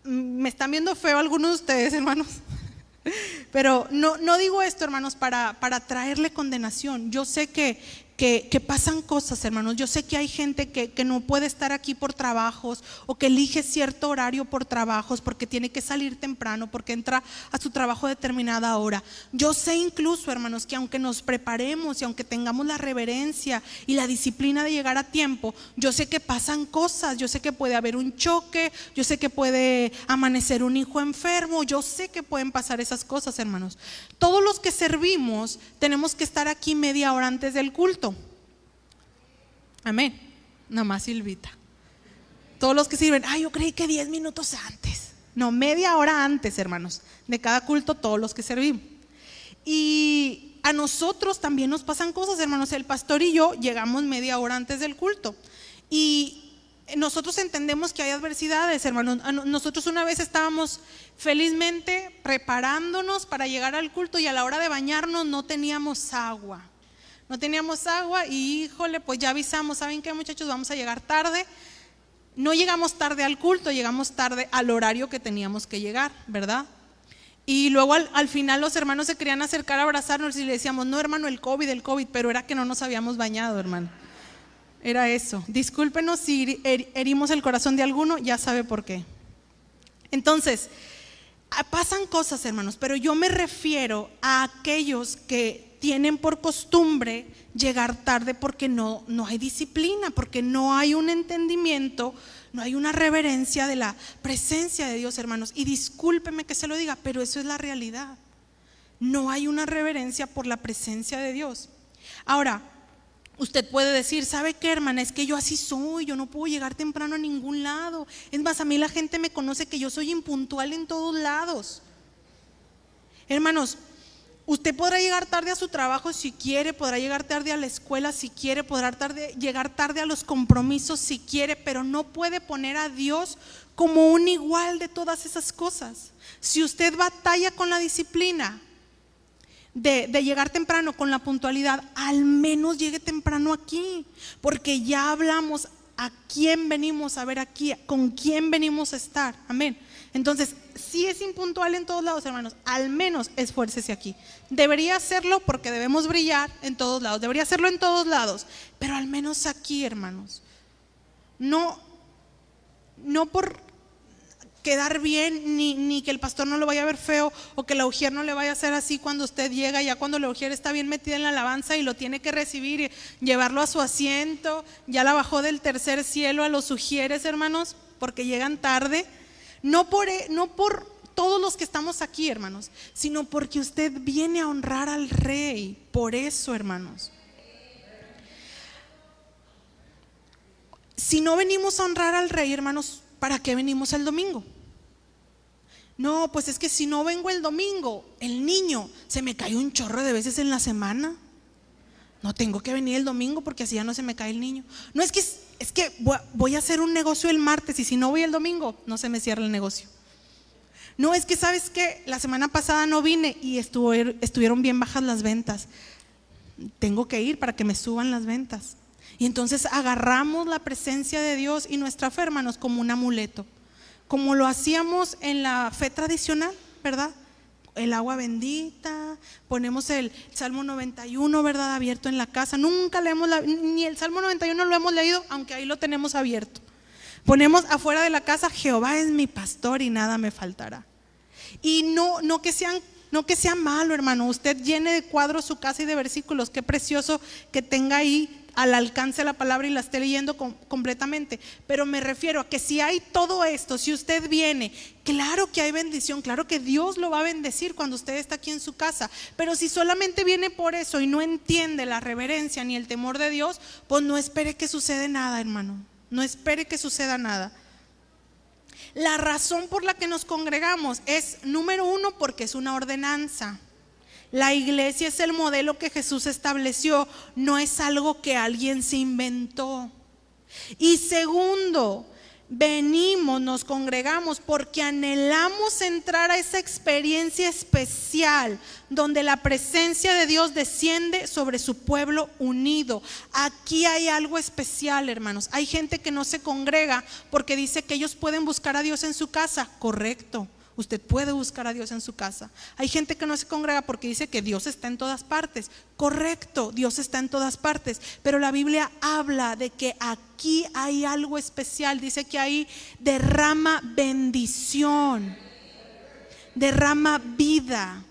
me están viendo feo algunos de ustedes, hermanos, pero no digo esto, hermanos, para traerle condenación. Yo sé que pasan cosas, hermanos. Yo sé que hay gente que no puede estar aquí por trabajos, o que elige cierto horario por trabajos, porque tiene que salir temprano, porque entra a su trabajo a determinada hora. Yo sé incluso, hermanos, que aunque nos preparemos y aunque tengamos la reverencia y la disciplina de llegar a tiempo, yo sé que pasan cosas. Yo sé que puede haber un choque, yo sé que puede amanecer un hijo enfermo, yo sé que pueden pasar esas cosas, hermanos. Todos los que servimos tenemos que estar aquí media hora antes del culto. Amén. Nada más Silvita. Todos los que sirven, yo creí que 10 minutos antes. No, media hora antes, hermanos, de cada culto, todos los que servimos. Y a nosotros también nos pasan cosas, hermanos. El pastor y yo llegamos media hora antes del culto, y nosotros entendemos que hay adversidades, hermanos. Nosotros una vez estábamos felizmente preparándonos para llegar al culto, y a la hora de bañarnos no teníamos agua. Y híjole, pues ya avisamos, ¿saben qué, muchachos? Vamos a llegar tarde. No llegamos tarde al culto, llegamos tarde al horario que teníamos que llegar, ¿verdad? Y luego al final los hermanos se querían acercar a abrazarnos y le decíamos, no, hermano, el COVID, pero era que no nos habíamos bañado, hermano. Era eso. Discúlpenos si herimos el corazón de alguno, ya sabe por qué. Entonces, pasan cosas, hermanos, pero yo me refiero a aquellos que tienen por costumbre llegar tarde porque no hay disciplina, porque no hay un entendimiento, no hay una reverencia de la presencia de Dios, hermanos. Y discúlpeme que se lo diga, pero eso es la realidad. No hay una reverencia por la presencia de Dios. Ahora, usted puede decir, ¿sabe qué, hermana? Es que yo así soy, yo no puedo llegar temprano a ningún lado. Es más, a mí la gente me conoce que yo soy impuntual en todos lados. Hermanos, usted podrá llegar tarde a su trabajo si quiere, podrá llegar tarde a la escuela si quiere, podrá llegar tarde a los compromisos si quiere, pero no puede poner a Dios como un igual de todas esas cosas. Si usted batalla con la disciplina de llegar temprano, con la puntualidad, al menos llegue temprano aquí, porque ya hablamos a quién venimos a ver aquí, con quién venimos a estar. Amén. Entonces, si es impuntual en todos lados, hermanos, al menos esfuércese aquí. Debería hacerlo porque debemos brillar en todos lados, debería hacerlo en todos lados, pero al menos aquí, hermanos. No por quedar bien, ni que el pastor no lo vaya a ver feo, o que la ujier no le vaya a hacer así cuando usted llega, ya cuando la ujier está bien metida en la alabanza y lo tiene que recibir y llevarlo a su asiento. Ya la bajó del tercer cielo a los ujieres, hermanos, porque llegan tarde. No por todos los que estamos aquí, hermanos, sino porque usted viene a honrar al Rey. Por eso, hermanos, si no venimos a honrar al Rey, hermanos, ¿para qué venimos el domingo? No, pues es que si no vengo el domingo, el niño se me cae un chorro de veces en la semana. No tengo que venir el domingo porque así ya no se me cae el niño. No, es que voy a hacer un negocio el martes, y si no voy el domingo, no se me cierra el negocio. No, es que sabes que la semana pasada no vine y estuvieron bien bajas las ventas. Tengo que ir para que me suban las ventas. Y entonces agarramos la presencia de Dios y nuestra fe, hermanos, como un amuleto, como lo hacíamos en la fe tradicional, ¿verdad? El agua bendita, ponemos el Salmo 91, ¿verdad? Abierto en la casa. Nunca leemos ni el Salmo 91 lo hemos leído, aunque ahí lo tenemos abierto. Ponemos afuera de la casa, Jehová es mi pastor y nada me faltará. Y no que sea malo, hermano, usted llene de cuadros su casa y de versículos. Qué precioso que tenga ahí al alcance la palabra y la esté leyendo completamente. Pero me refiero a que si hay todo esto, si usted viene, claro que hay bendición, claro que Dios lo va a bendecir cuando usted está aquí en su casa. Pero si solamente viene por eso y no entiende la reverencia ni el temor de Dios, pues no espere que suceda nada, hermano. No espere que suceda nada. La razón por la que nos congregamos es, número uno, porque es una ordenanza. La iglesia es el modelo que Jesús estableció, no es algo que alguien se inventó. Y segundo, nos congregamos porque anhelamos entrar a esa experiencia especial donde la presencia de Dios desciende sobre su pueblo unido. Aquí hay algo especial, hermanos. Hay gente que no se congrega porque dice que ellos pueden buscar a Dios en su casa. Correcto. Usted puede buscar a Dios en su casa. Hay gente que no se congrega porque dice que Dios está en todas partes. Correcto, Dios está en todas partes. Pero la Biblia habla de que aquí hay algo especial. Dice que ahí derrama bendición, derrama vida.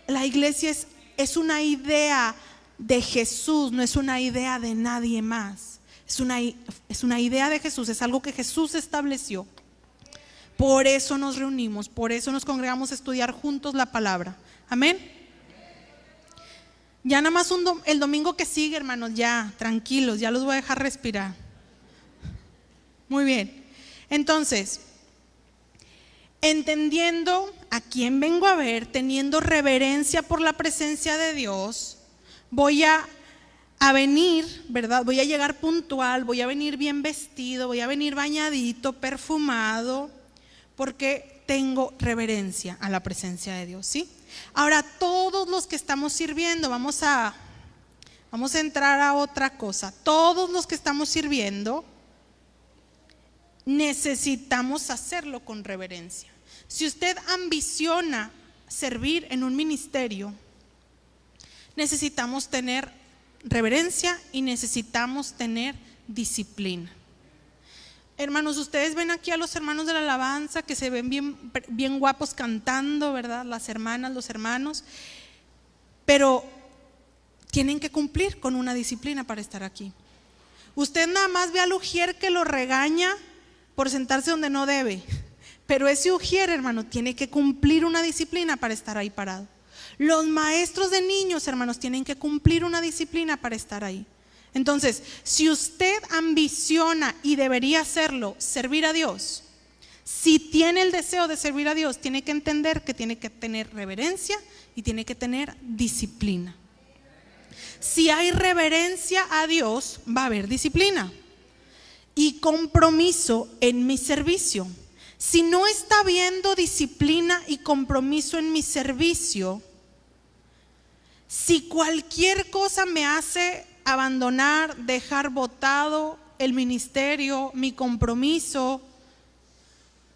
La iglesia es una idea de Jesús, no es una idea de nadie más. Es una idea de Jesús, es algo que Jesús estableció. Por eso nos reunimos, por eso nos congregamos a estudiar juntos la palabra. Amén. Ya nada más el domingo que sigue, hermanos, ya tranquilos, ya los voy a dejar respirar. Muy bien. Entonces, entendiendo a quién vengo a ver, teniendo reverencia por la presencia de Dios, voy a venir, ¿verdad? Voy a llegar puntual, voy a venir bien vestido, voy a venir bañadito, perfumado, porque tengo reverencia a la presencia de Dios, ¿sí? Ahora, todos los que estamos sirviendo, vamos a entrar a otra cosa. Todos los que estamos sirviendo necesitamos hacerlo con reverencia. Si usted ambiciona servir en un ministerio, necesitamos tener reverencia y necesitamos tener disciplina. Hermanos, ustedes ven aquí a los hermanos de la alabanza que se ven bien guapos cantando, ¿verdad? Las hermanas, los hermanos, pero tienen que cumplir con una disciplina para estar aquí. Usted nada más ve al ujier que lo regaña por sentarse donde no debe, pero ese ujier, hermano, tiene que cumplir una disciplina para estar ahí parado. Los maestros de niños, hermanos, tienen que cumplir una disciplina para estar ahí. Entonces, si usted ambiciona, y debería hacerlo, servir a Dios, si tiene el deseo de servir a Dios, tiene que entender que tiene que tener reverencia y tiene que tener disciplina. Si hay reverencia a Dios, va a haber disciplina y compromiso en mi servicio. Si no está habiendo disciplina y compromiso en mi servicio, si cualquier cosa me hace abandonar, dejar botado el ministerio, mi compromiso,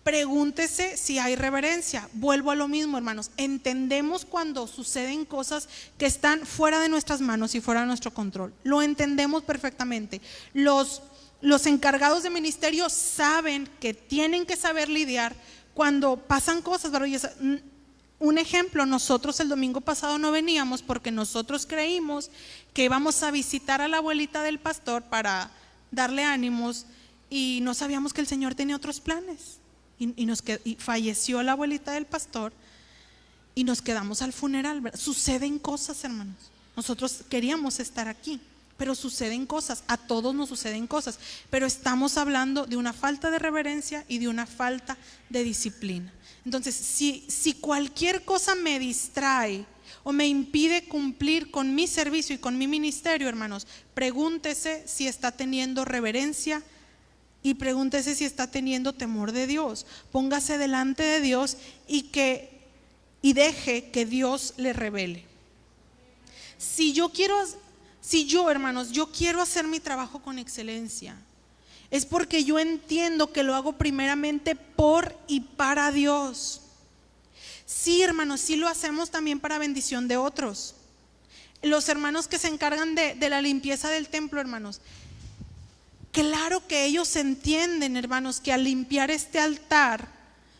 pregúntese si hay reverencia. Vuelvo a lo mismo, hermanos. Entendemos cuando suceden cosas que están fuera de nuestras manos y fuera de nuestro control. Lo entendemos perfectamente. Los encargados de ministerio saben que tienen que saber lidiar cuando pasan cosas, ¿verdad? Un ejemplo, nosotros el domingo pasado no veníamos porque nosotros creímos que íbamos a visitar a la abuelita del pastor para darle ánimos y no sabíamos que el Señor tenía otros planes y falleció la abuelita del pastor y nos quedamos al funeral, ¿verdad? Suceden cosas, hermanos. Nosotros queríamos estar aquí, pero suceden cosas, a todos nos suceden cosas, pero estamos hablando de una falta de reverencia y de una falta de disciplina. Entonces, si cualquier cosa me distrae o me impide cumplir con mi servicio y con mi ministerio, hermanos, pregúntese si está teniendo reverencia y pregúntese si está teniendo temor de Dios. Póngase delante de Dios y deje que Dios le revele. Si yo, hermanos, yo quiero hacer mi trabajo con excelencia, es porque yo entiendo que lo hago primeramente por y para Dios. Sí, hermanos, sí lo hacemos también para bendición de otros. Los hermanos que se encargan de la limpieza del templo, hermanos, claro que ellos entienden, hermanos, que al limpiar este altar,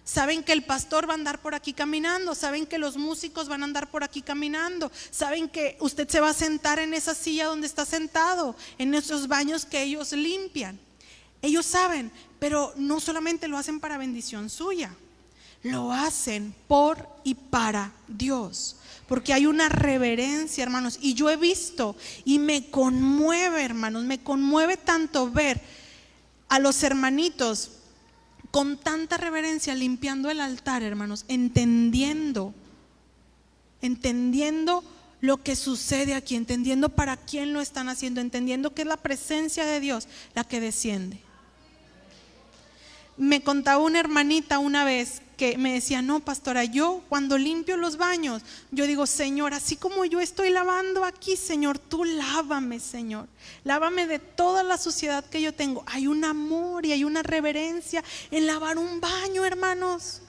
saben que el pastor va a andar por aquí caminando, saben que los músicos van a andar por aquí caminando, saben que usted se va a sentar en esa silla donde está sentado, en esos baños que ellos limpian. Ellos saben, pero no solamente lo hacen para bendición suya, lo hacen por y para Dios, porque hay una reverencia, hermanos, y yo he visto y me conmueve, hermanos, me conmueve tanto ver a los hermanitos con tanta reverencia limpiando el altar, hermanos, entendiendo lo que sucede aquí, entendiendo para quién lo están haciendo, entendiendo que es la presencia de Dios la que desciende. Me contaba una hermanita una vez que me decía: no, pastora, yo cuando limpio los baños, yo digo: Señor, así como yo estoy lavando aquí, Señor, tú lávame, Señor, lávame de toda la suciedad que yo tengo. Hay un amor y hay una reverencia en lavar un baño, hermanos,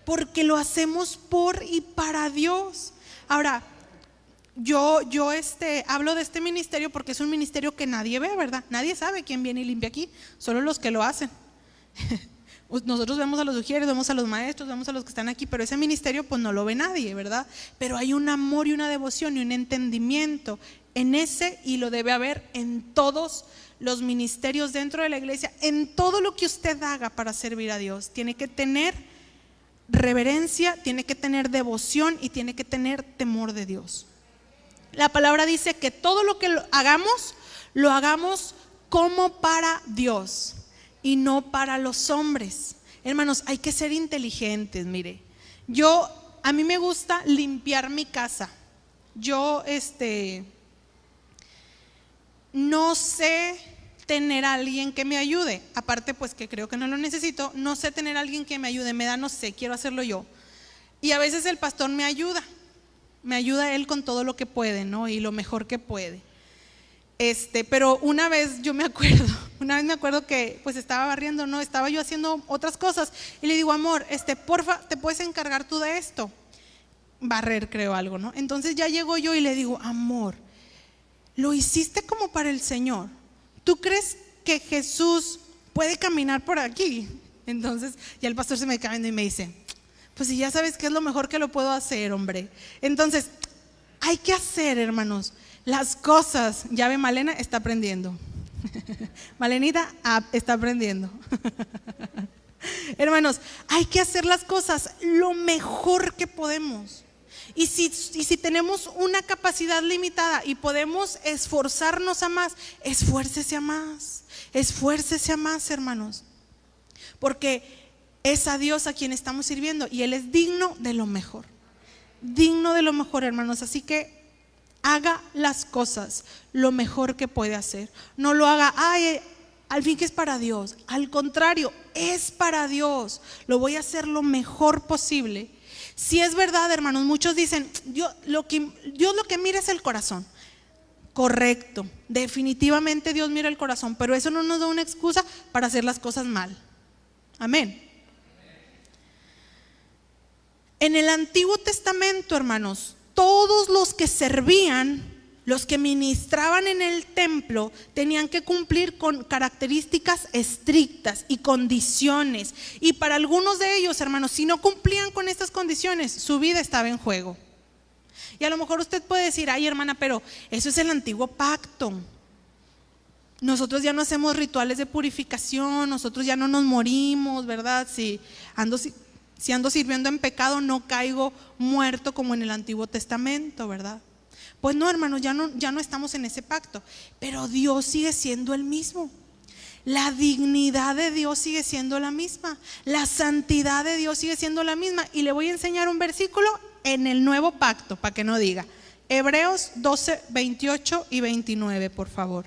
porque lo hacemos por y para Dios. Ahora, yo hablo de este ministerio porque es un ministerio que nadie ve, ¿verdad? Nadie sabe quién viene y limpia aquí, solo los que lo hacen. Nosotros vemos a los ujieres, vemos a los maestros, vemos a los que están aquí, pero ese ministerio pues no lo ve nadie, ¿verdad? Pero hay un amor y una devoción y un entendimiento en ese, y lo debe haber en todos los ministerios dentro de la iglesia. En todo lo que usted haga para servir a Dios, tiene que tener reverencia, tiene que tener devoción y tiene que tener temor de Dios. La palabra dice que todo lo que lo hagamos como para Dios y no para los hombres. Hermanos, hay que ser inteligentes. Mire, a mí me gusta limpiar mi casa. Yo no sé tener a alguien que me ayude, aparte pues que creo que no lo necesito. No sé tener a alguien que me ayude, me da, no sé, quiero hacerlo yo. Y a veces el pastor me ayuda él con todo lo que puede, ¿no? Y lo mejor que puede. Pero una vez me acuerdo que pues estaba barriendo, no, estaba yo haciendo otras cosas y le digo: amor, porfa, ¿te puedes encargar tú de esto? Barrer, creo, algo, ¿no? Entonces ya llego yo y le digo: amor, lo hiciste como para el Señor. ¿Tú crees que Jesús puede caminar por aquí? Entonces ya el pastor se me cae y me dice: pues si ya sabes que es lo mejor que lo puedo hacer, hombre. Entonces hay que hacer, hermanos, las cosas. Ya ve, Malena está aprendiendo. Malenita está aprendiendo. Hermanos, hay que hacer las cosas lo mejor que podemos. Y si tenemos una capacidad limitada y podemos esforzarnos a más, esfuércese a más, hermanos, porque es a Dios a quien estamos sirviendo y Él es digno de lo mejor, hermanos. Así que haga las cosas lo mejor que puede hacer. No lo haga al fin que es para Dios. Al contrario, es para Dios. Lo voy a hacer lo mejor posible. Si es verdad, hermanos, muchos dicen: Dios lo que mira es el corazón. Correcto, definitivamente Dios mira el corazón, pero eso no nos da una excusa para hacer las cosas mal. Amén. En el Antiguo Testamento, hermanos, todos los que servían, los que ministraban en el templo, tenían que cumplir con características estrictas y condiciones. Y para algunos de ellos, hermanos, si no cumplían con estas condiciones, su vida estaba en juego. Y a lo mejor usted puede decir: ay, hermana, pero eso es el antiguo pacto. Nosotros ya no hacemos rituales de purificación, nosotros ya no nos morimos, ¿verdad? Si ando sirviendo en pecado, no caigo muerto como en el Antiguo Testamento, ¿verdad? Pues no, hermanos, ya no estamos en ese pacto, pero Dios sigue siendo el mismo. La dignidad de Dios sigue siendo la misma, la santidad de Dios sigue siendo la misma. Y le voy a enseñar un versículo en el nuevo pacto, para que no diga. Hebreos 12, 28 y 29, por favor.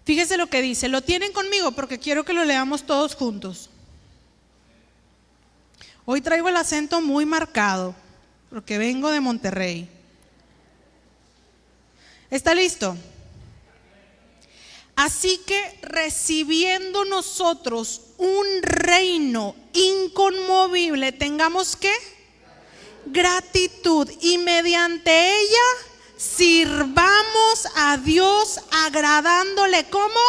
Fíjese lo que dice. Lo tienen conmigo porque quiero que lo leamos todos juntos. Hoy traigo el acento muy marcado porque vengo de Monterrey. ¿Está listo? Así que recibiendo nosotros un reino inconmovible, tengamos ¿qué? Gratitud, y mediante ella sirvamos a Dios agradándole ¿cómo?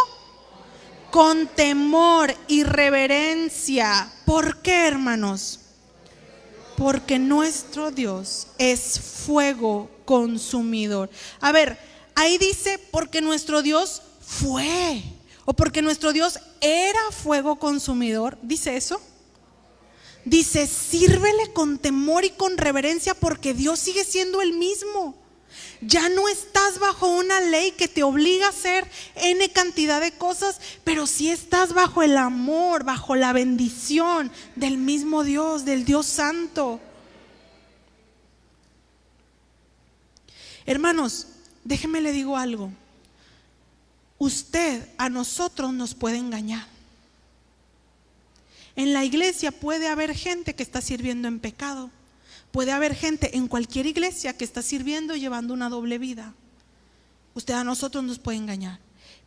Con temor y reverencia. ¿Por qué, hermanos? Porque nuestro Dios es fuego consumidor. A ver, ahí dice porque nuestro Dios fue, o porque nuestro Dios era fuego consumidor. ¿Dice eso? Dice, sírvele con temor y con reverencia, porque Dios sigue siendo el mismo. Ya no estás bajo una ley que te obliga a hacer N cantidad de cosas, pero sí estás bajo el amor, bajo la bendición del mismo Dios, del Dios Santo. Hermanos, déjenme le digo algo. Usted a nosotros nos puede engañar. En la iglesia puede haber gente que está sirviendo en pecado. Puede haber gente en cualquier iglesia que está sirviendo y llevando una doble vida. Usted a nosotros nos puede engañar,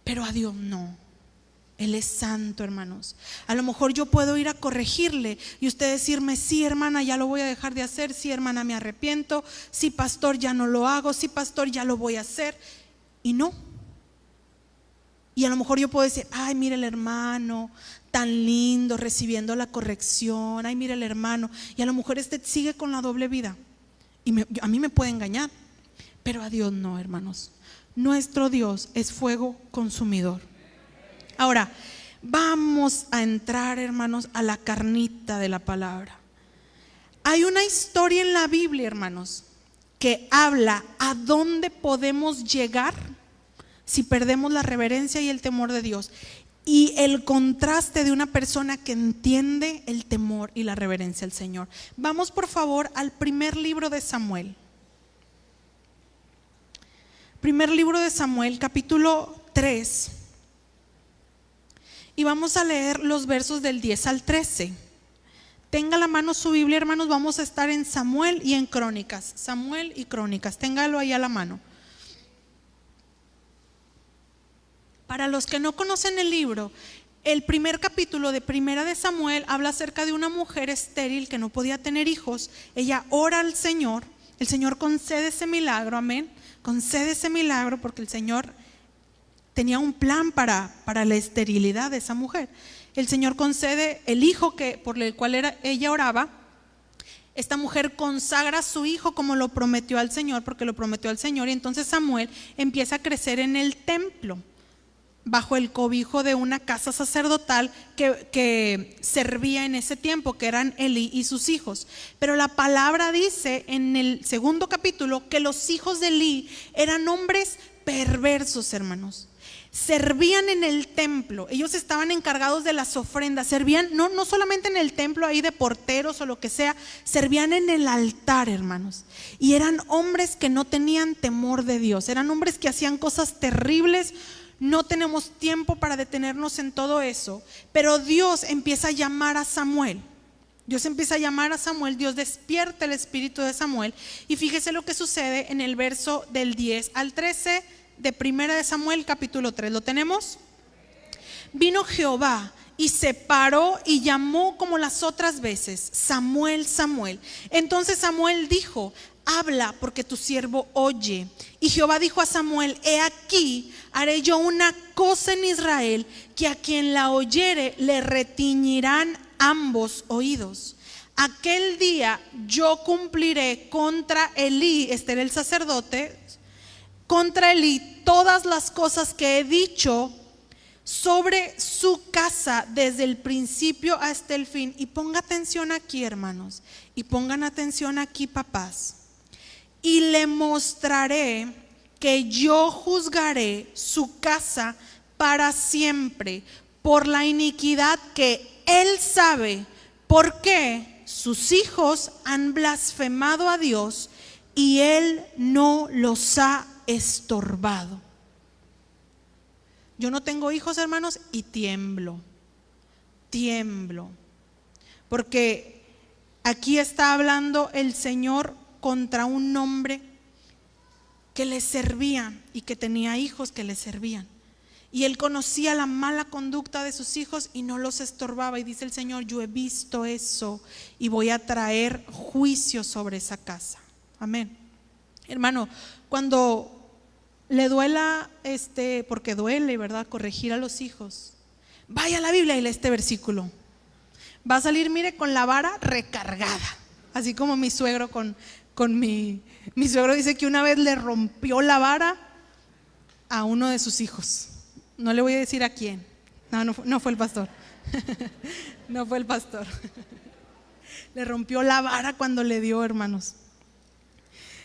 pero a Dios no. Él es santo, hermanos. A lo mejor yo puedo ir a corregirle y usted decirme, sí, hermana, ya lo voy a dejar de hacer. Sí, hermana, me arrepiento. Sí, pastor, ya no lo hago. Sí, pastor, ya lo voy a hacer. Y no. Y a lo mejor yo puedo decir, ay, mire el hermano, tan lindo, recibiendo la corrección. Ay, mire el hermano. Y a lo mejor sigue con la doble vida. Y a mí me puede engañar, pero a Dios no, hermanos. Nuestro Dios es fuego consumidor. Ahora, vamos a entrar, hermanos, a la carnita de la palabra. Hay una historia en la Biblia, hermanos, que habla a dónde podemos llegar si perdemos la reverencia y el temor de Dios, y el contraste de una persona que entiende el temor y la reverencia al Señor. Vamos por favor al primer libro de Samuel. Primer libro de Samuel, capítulo 3. Y vamos a leer los versos del 10 al 13. Tenga a la mano su Biblia, hermanos. Vamos a estar en Samuel y en Crónicas. Samuel y Crónicas, téngalo ahí a la mano. Para los que no conocen el libro, el primer capítulo de Primera de Samuel habla acerca de una mujer estéril que no podía tener hijos. Ella ora al Señor, el Señor concede ese milagro, amén. Concede ese milagro porque el Señor tenía un plan para la esterilidad de esa mujer. El Señor concede el hijo por el cual ella oraba. Esta mujer consagra a su hijo como lo prometió al Señor, porque lo prometió al Señor, y entonces Samuel empieza a crecer en el templo, bajo el cobijo de una casa sacerdotal que servía en ese tiempo, que eran Elí y sus hijos. Pero la palabra dice en el segundo capítulo que los hijos de Elí eran hombres perversos, hermanos. Servían en el templo, ellos estaban encargados de las ofrendas, servían no solamente en el templo ahí de porteros o lo que sea, servían en el altar, hermanos. Y eran hombres que no tenían temor de Dios, eran hombres que hacían cosas terribles. No tenemos tiempo para detenernos en todo eso, pero Dios empieza a llamar a Samuel. Dios empieza a llamar a Samuel, Dios despierta el espíritu de Samuel, y fíjese lo que sucede en el verso del 10 al 13 de Primera de Samuel, capítulo 3. ¿Lo tenemos? Vino Jehová y se paró y llamó como las otras veces, Samuel, Samuel. Entonces Samuel dijo, habla, porque tu siervo oye. Y Jehová dijo a Samuel, he aquí, haré yo una cosa en Israel, que a quien la oyere le retiñirán ambos oídos. Aquel día yo cumpliré contra Elí, este era el sacerdote, contra Elí todas las cosas que he dicho sobre su casa desde el principio hasta el fin. Y ponga atención aquí, hermanos, y pongan atención aquí, papás. Y le mostraré que yo juzgaré su casa para siempre por la iniquidad que él sabe, porque sus hijos han blasfemado a Dios y él no los ha estorbado. Yo no tengo hijos, hermanos, y tiemblo, porque aquí está hablando el Señor contra un hombre que le servía y que tenía hijos que le servían, y él conocía la mala conducta de sus hijos y no los estorbaba. Y dice el Señor, yo he visto eso y voy a traer juicio sobre esa casa. Amén. Hermano, cuando le duela, porque duele, ¿verdad?, corregir a los hijos, vaya a la Biblia y lee este versículo. Va a salir, mire, con la vara recargada, así como mi suegro mi suegro dice que una vez le rompió la vara a uno de sus hijos. No le voy a decir a quién. No fue el pastor. No fue el pastor. le rompió la vara cuando le dio, hermanos.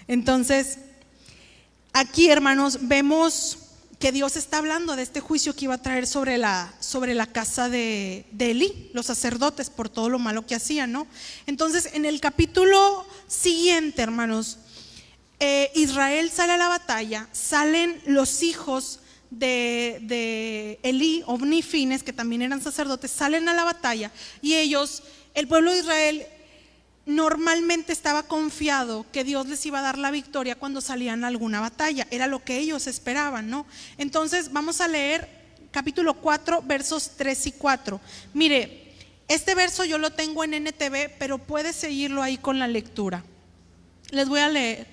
Entonces, aquí, hermanos, vemos que Dios está hablando de este juicio que iba a traer sobre la casa de Elí, los sacerdotes, por todo lo malo que hacían, ¿no? Entonces, en el capítulo siguiente, hermanos, Israel sale a la batalla, salen los hijos de Elí, Ofni y Fines, que también eran sacerdotes, salen a la batalla, y ellos, el pueblo de Israel, normalmente estaba confiado que Dios les iba a dar la victoria cuando salían a alguna batalla, era lo que ellos esperaban, ¿no? Entonces vamos a leer capítulo 4, versos 3 y 4. Mire, este verso yo lo tengo en NTV, pero puede seguirlo ahí con la lectura. Les voy a leer.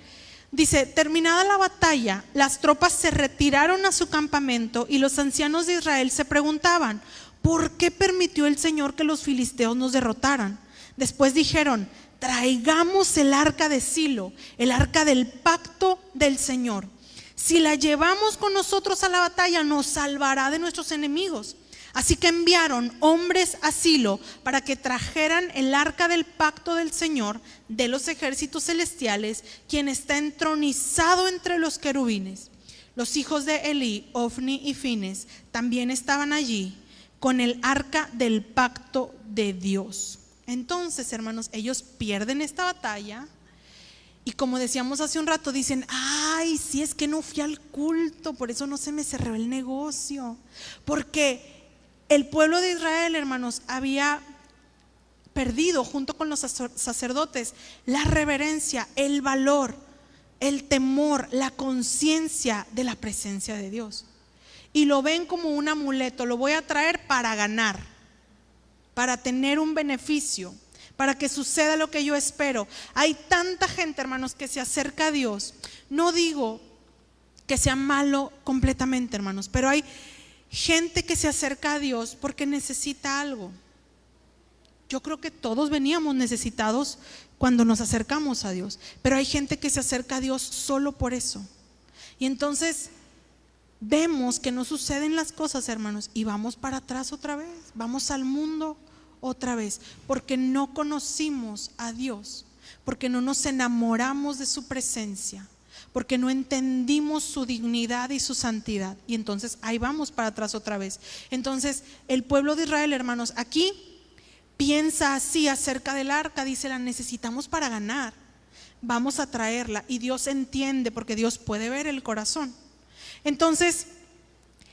Dice: terminada la batalla, las tropas se retiraron a su campamento y los ancianos de Israel se preguntaban: ¿por qué permitió el Señor que los filisteos nos derrotaran? Después dijeron: traigamos el arca de Silo, el arca del pacto del Señor. Si la llevamos con nosotros a la batalla, nos salvará de nuestros enemigos. Así que enviaron hombres a Silo para que trajeran el arca del pacto del Señor de los ejércitos celestiales, quien está entronizado entre los querubines. Los hijos de Elí, Ofni y Fines, también estaban allí con el arca del pacto de Dios. Entonces, hermanos, ellos pierden esta batalla y, como decíamos hace un rato, dicen: ay, si es que no fui al culto, por eso no se me cerró el negocio. Porque el pueblo de Israel, hermanos, había perdido, junto con los sacerdotes, la reverencia, el valor, el temor, la conciencia de la presencia de Dios. Y lo ven como un amuleto: lo voy a traer para ganar, para tener un beneficio, para que suceda lo que yo espero. Hay tanta gente, hermanos, que se acerca a Dios. No digo que sea malo completamente, hermanos, pero hay gente que se acerca a Dios porque necesita algo. Yo creo que todos veníamos necesitados cuando nos acercamos a Dios, pero hay gente que se acerca a Dios solo por eso. Y entonces vemos que no suceden las cosas, hermanos, y vamos para atrás otra vez, vamos al mundo otra vez, porque no conocimos a Dios, porque no nos enamoramos de su presencia, porque no entendimos su dignidad y su santidad, y entonces ahí vamos para atrás otra vez. Entonces el pueblo de Israel, hermanos, aquí piensa así acerca del arca, dice: la necesitamos para ganar, vamos a traerla. Y Dios entiende, porque Dios puede ver el corazón. Entonces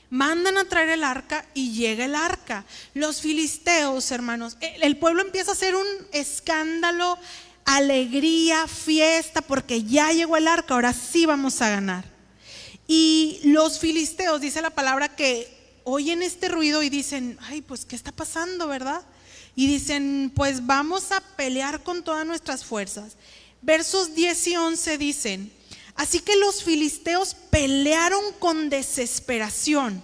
mandan a traer el arca y llega el arca. Los filisteos, hermanos, el pueblo empieza a hacer un escándalo, alegría, fiesta, porque ya llegó el arca, ahora sí vamos a ganar. Y los filisteos, dice la palabra, que oyen este ruido y dicen: ay, pues ¿qué está pasando, verdad? Y dicen: pues vamos a pelear con todas nuestras fuerzas. Versos 10 y 11 dicen: así que los filisteos pelearon con desesperación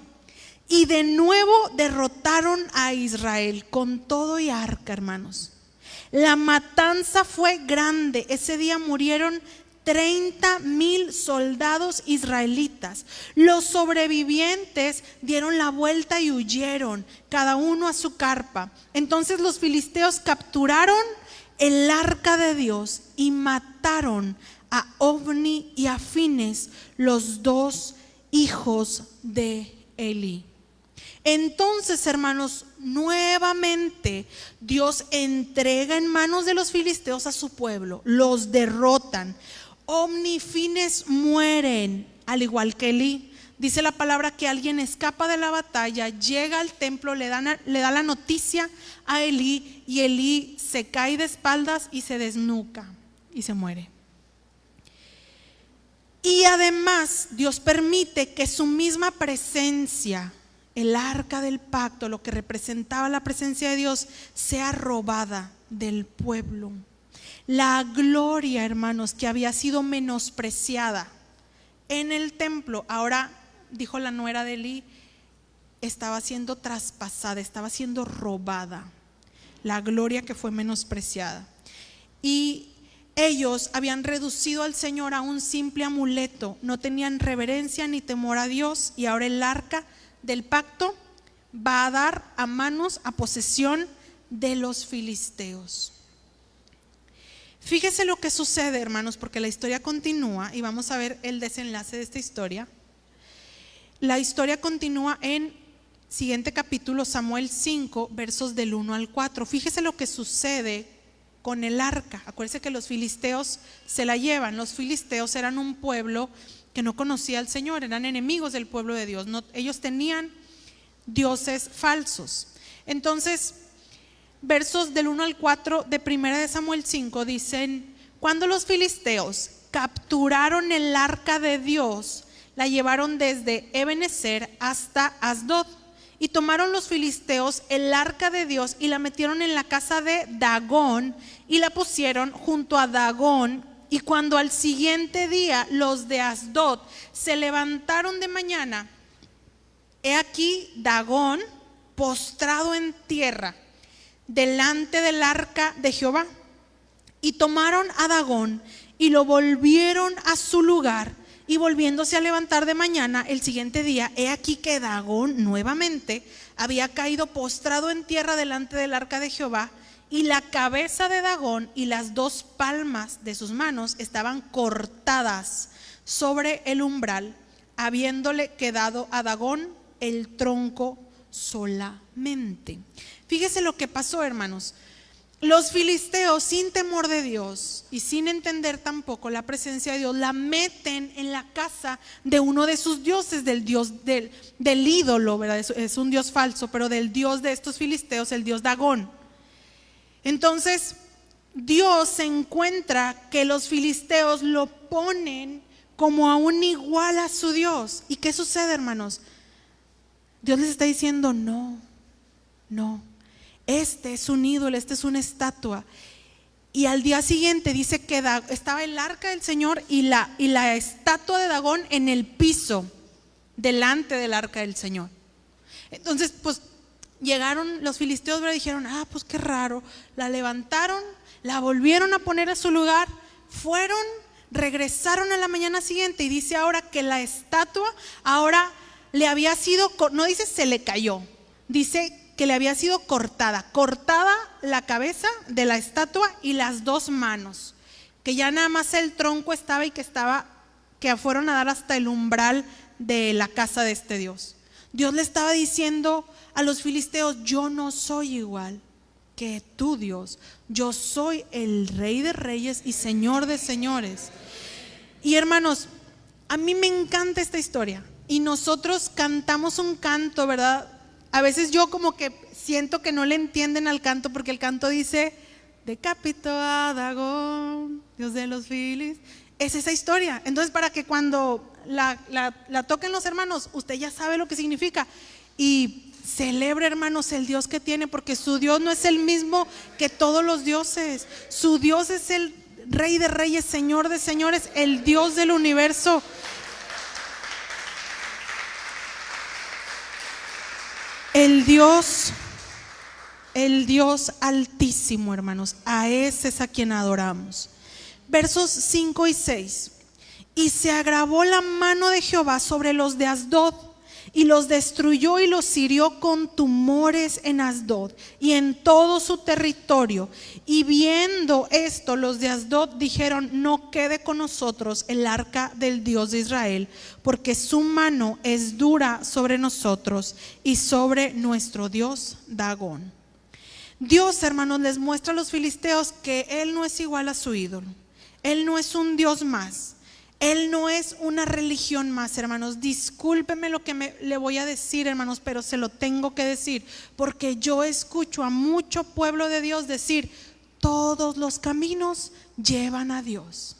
y de nuevo derrotaron a Israel con todo y arca, hermanos. La matanza fue grande. Ese día murieron 30,000 soldados israelitas. Los sobrevivientes dieron la vuelta y huyeron, cada uno a su carpa. Entonces los filisteos capturaron el arca de Dios y mataron a Ofni y a Fines, los dos hijos de Elí. Entonces, hermanos, nuevamente Dios entrega en manos de los filisteos a su pueblo, los derrotan. Ofni y Fines mueren, al igual que Elí. Dice la palabra que alguien escapa de la batalla, llega al templo, le da la noticia a Elí, y Elí se cae de espaldas y se desnuca y se muere. Y además Dios permite que su misma presencia, el arca del pacto, lo que representaba la presencia de Dios, sea robada del pueblo. La gloria, hermanos, que había sido menospreciada en el templo, ahora, dijo la nuera de Elí, estaba siendo traspasada, estaba siendo robada. La gloria que fue menospreciada. Y ellos habían reducido al Señor a un simple amuleto, no tenían reverencia ni temor a Dios, y ahora el arca del pacto va a dar a manos, a posesión de los filisteos. Fíjese lo que sucede, hermanos, porque la historia continúa y vamos a ver el desenlace de esta historia. La historia continúa en siguiente capítulo, Samuel 5, versos del 1 al 4. Fíjese lo que sucede con el arca. Acuérdense que los filisteos se la llevan. Los filisteos eran un pueblo que no conocía al Señor, eran enemigos del pueblo de Dios. Ellos tenían dioses falsos. Entonces, versos del 1 al 4 de 1 de Samuel 5 dicen: cuando los filisteos capturaron el arca de Dios, la llevaron desde Ebenezer hasta Asdod. Y tomaron los filisteos el arca de Dios y la metieron en la casa de Dagón y la pusieron junto a Dagón. Y cuando al siguiente día los de Asdod se levantaron de mañana, he aquí Dagón postrado en tierra delante del arca de Jehová. Y tomaron a Dagón y lo volvieron a su lugar. Y volviéndose a levantar de mañana el siguiente día, he aquí que Dagón nuevamente había caído postrado en tierra delante del arca de Jehová, y la cabeza de Dagón y las 2 palmas de sus manos estaban cortadas sobre el umbral, habiéndole quedado a Dagón el tronco solamente. Fíjese lo que pasó, hermanos. Los filisteos, sin temor de Dios y sin entender tampoco la presencia de Dios, la meten en la casa de uno de sus dioses, del dios del ídolo, ¿verdad? Es un dios falso, pero del dios de estos filisteos, el dios Dagón. Entonces Dios se encuentra que los filisteos lo ponen como a un igual a su Dios. ¿Y qué sucede, hermanos? Dios les está diciendo: no, este es un ídolo, este es una estatua. Y al día siguiente dice que estaba el arca del Señor y la estatua de Dagón en el piso delante del arca del Señor. Entonces pues llegaron los filisteos y dijeron: pues qué raro. La levantaron, la volvieron a poner a su lugar, fueron, regresaron a la mañana siguiente, y dice ahora que la estatua ahora le había sido, no dice se le cayó, dice que le había sido cortada la cabeza de la estatua y las 2 manos, que ya nada más el tronco estaba, y que fueron a dar hasta el umbral de la casa de este Dios. Dios le estaba diciendo a los filisteos: yo no soy igual que tu Dios, yo soy el Rey de Reyes y Señor de Señores. Y hermanos, a mí me encanta esta historia, y nosotros cantamos un canto, ¿verdad? A veces yo como que siento que no le entienden al canto, porque el canto dice: decapitó a Dagón, Dios de los filis. Es esa historia. Entonces, para que cuando la toquen los hermanos, usted ya sabe lo que significa. Y celebre, hermanos, el Dios que tiene, porque su Dios no es el mismo que todos los dioses. Su Dios es el Rey de Reyes, Señor de Señores, el Dios del universo. El Dios altísimo, hermanos, a ese es a quien adoramos. Versos 5 y 6. Y se agravó la mano de Jehová sobre los de Asdod, y los destruyó y los hirió con tumores en Asdod y en todo su territorio. Y viendo esto, los de Asdod dijeron: no quede con nosotros el arca del Dios de Israel, porque su mano es dura sobre nosotros y sobre nuestro Dios Dagón. Dios, hermanos, les muestra a los filisteos que Él no es igual a su ídolo. Él no es un Dios más. Él no es una religión más, hermanos. Discúlpeme lo que le voy a decir, hermanos, pero se lo tengo que decir, porque yo escucho a mucho pueblo de Dios decir: todos los caminos llevan a Dios.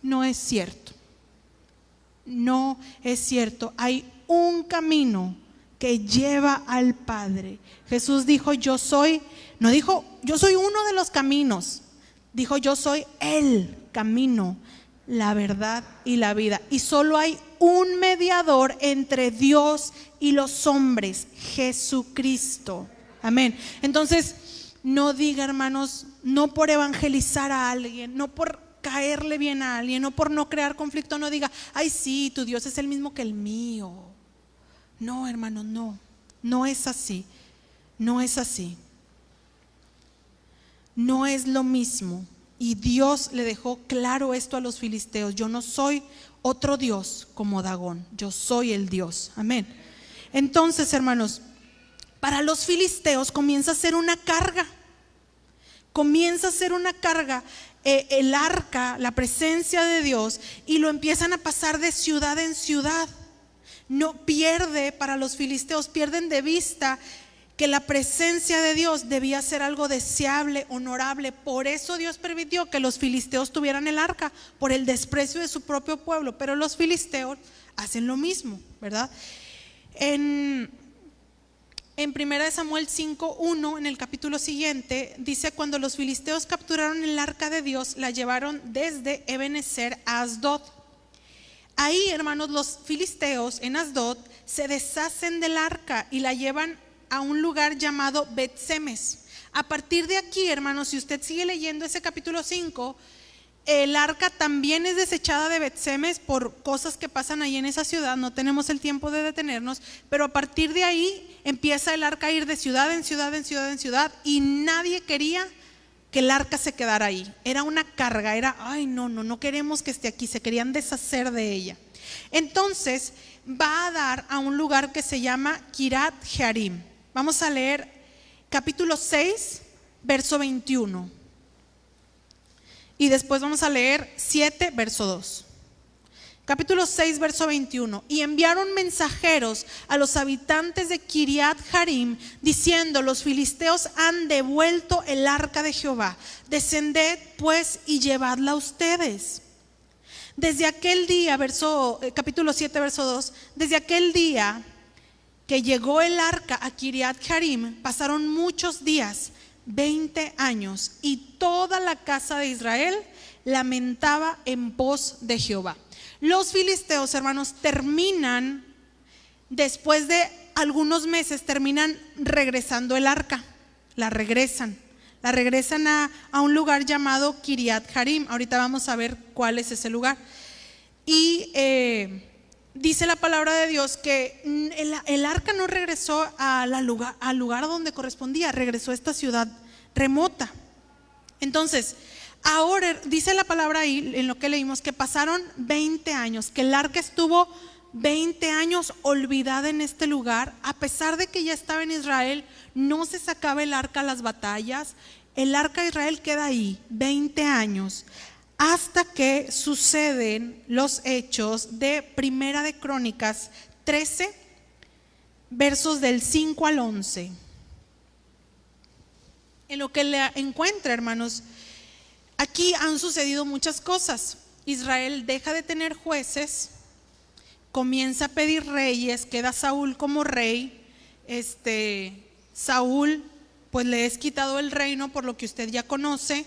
No es cierto. No es cierto. Hay un camino que lleva al Padre. Jesús dijo: no dijo yo soy uno de los caminos, dijo: yo soy el camino, la verdad y la vida. Y solo hay un mediador entre Dios y los hombres: Jesucristo. Amén. Entonces, no diga, hermanos, no por evangelizar a alguien, no por caerle bien a alguien, no por no crear conflicto, no diga: ay, sí, tu Dios es el mismo que el mío. No, hermano, no es así. No es así. No es lo mismo. Y Dios le dejó claro esto a los filisteos: yo no soy otro Dios como Dagón, yo soy el Dios. Amén. Entonces, hermanos, para los filisteos comienza a ser una carga. Comienza a ser una carga el arca, la presencia de Dios, y lo empiezan a pasar de ciudad en ciudad. No pierde, para los filisteos, pierden de vista que la presencia de Dios debía ser algo deseable, honorable. Por eso Dios permitió que los filisteos tuvieran el arca, por el desprecio de su propio pueblo. Pero los filisteos hacen lo mismo, ¿verdad? En 1 Samuel 5:1, en el capítulo siguiente, dice: cuando los filisteos capturaron el arca de Dios, la llevaron desde Ebenezer a Asdod. Ahí, hermanos, los filisteos en Asdod se deshacen del arca y la llevan a un lugar llamado Bet-Semes. A partir de aquí, hermanos, si usted sigue leyendo ese capítulo 5, el arca también es desechada de Bet-Semes por cosas que pasan ahí en esa ciudad. No tenemos el tiempo de detenernos, pero a partir de ahí empieza el arca a ir de ciudad en ciudad en ciudad en ciudad, y nadie quería que el arca se quedara ahí. Era una carga, era, ay, no queremos que esté aquí. Se querían deshacer de ella. Entonces va a dar a un lugar que se llama Kiriat Jearim. Vamos a leer capítulo 6, verso 21. Y después vamos a leer 7, verso 2. Capítulo 6, verso 21. Y enviaron mensajeros a los habitantes de Kiriat Jearim, diciendo: los filisteos han devuelto el arca de Jehová. Descended pues y llevadla ustedes. Desde aquel día, capítulo 7, verso 2. Desde aquel día que llegó el arca a Kiriat Jearim, pasaron muchos días, 20 años, y toda la casa de Israel lamentaba en pos de Jehová. Los filisteos, hermanos, terminan, después de algunos meses, terminan regresando el arca. La regresan a un lugar llamado Kiriat Jearim. Ahorita vamos a ver cuál es ese lugar. Y dice la palabra de Dios que el arca no regresó al lugar donde correspondía, regresó a esta ciudad remota. Entonces, ahora dice la palabra ahí, en lo que leímos, que pasaron 20 años, que el arca estuvo 20 años olvidada en este lugar. A pesar de que ya estaba en Israel, no se sacaba el arca a las batallas. El arca de Israel queda ahí 20 años, hasta que suceden los hechos de Primera de Crónicas 13, versos del 5 al 11. En lo que le encuentra, hermanos, aquí han sucedido muchas cosas. Israel deja de tener jueces, comienza a pedir reyes, queda Saúl como rey. Saúl, pues le es quitado el reino, por lo que usted ya conoce.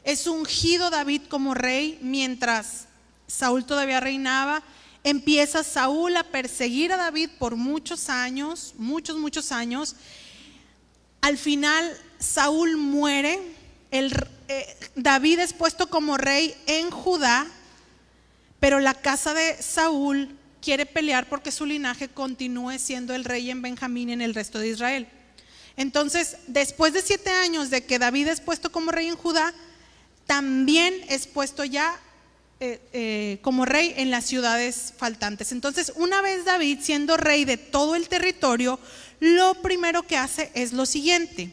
Es ungido David como rey mientras Saúl todavía reinaba. Empieza Saúl a perseguir a David por muchos años, muchos años. Al final Saúl muere. David es puesto como rey en Judá, pero la casa de Saúl quiere pelear porque su linaje continúe siendo el rey en Benjamín y en el resto de Israel. Entonces, después de 7 años de que David es puesto como rey en Judá, también es puesto ya como rey en las ciudades faltantes. Entonces, una vez David siendo rey de todo el territorio, lo primero que hace es lo siguiente.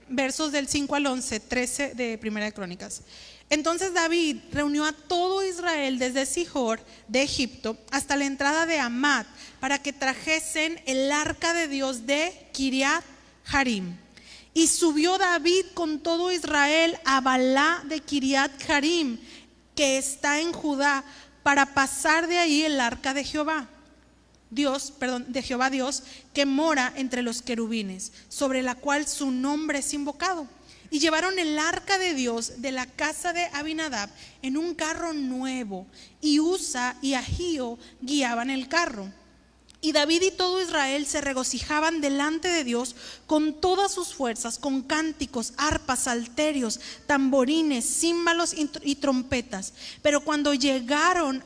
Versos del 5 al 11, 13 de Primera de Crónicas. Entonces David reunió a todo Israel desde Sihor de Egipto hasta la entrada de Hamat, para que trajesen el arca de Dios de Kiriat Jearim. Y subió David con todo Israel a Balá de Kiriat Jearim, que está en Judá, para pasar de ahí el arca de Jehová Dios, que mora entre los querubines, sobre la cual su nombre es invocado. Y llevaron el arca de Dios de la casa de Abinadab en un carro nuevo, y Usa y Ahío guiaban el carro. Y David y todo Israel se regocijaban delante de Dios con todas sus fuerzas, con cánticos, arpas, salterios, tamborines, címbalos y trompetas. Pero cuando llegaron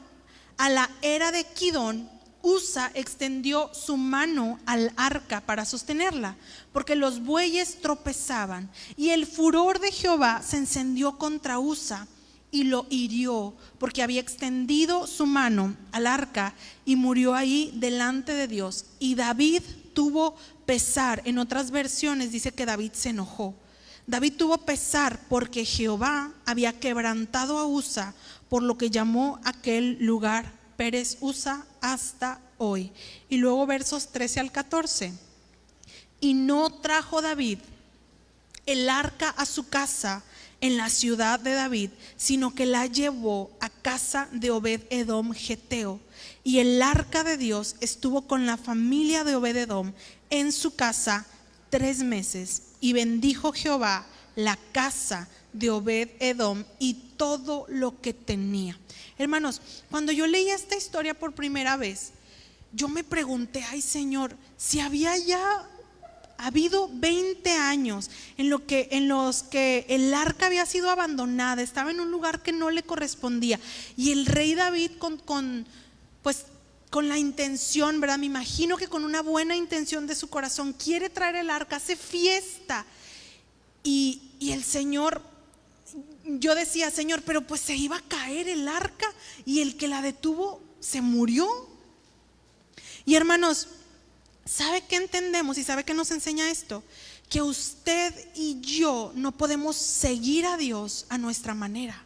a la era de Kidón, Usa extendió su mano al arca para sostenerla, porque los bueyes tropezaban, y el furor de Jehová se encendió contra Usa y lo hirió, porque había extendido su mano al arca, y murió ahí delante de Dios. Y David tuvo pesar. En otras versiones dice que David se enojó. David tuvo pesar porque Jehová había quebrantado a Usa, por lo que llamó aquel lugar Pérez Usa hasta hoy. Y luego versos 13 al 14. Y no trajo David el arca a su casa en la ciudad de David, sino que la llevó a casa de Obed-edom geteo. Y el arca de Dios estuvo con la familia de Obed-edom en su casa 3 meses. Y bendijo Jehová la casa de Obed-edom y todo lo que tenía. Hermanos, cuando yo leí esta historia por primera vez, yo me pregunté, ay Señor, si había ya habido 20 años en los que el arca había sido abandonada, estaba en un lugar que no le correspondía, y el rey David con la intención, ¿verdad? Me imagino que con una buena intención de su corazón quiere traer el arca, hace fiesta, y el Señor, yo decía, Señor, pero pues se iba a caer el arca y el que la detuvo se murió. Y hermanos, ¿sabe qué entendemos y sabe qué nos enseña esto? Que usted y yo no podemos seguir a Dios a nuestra manera.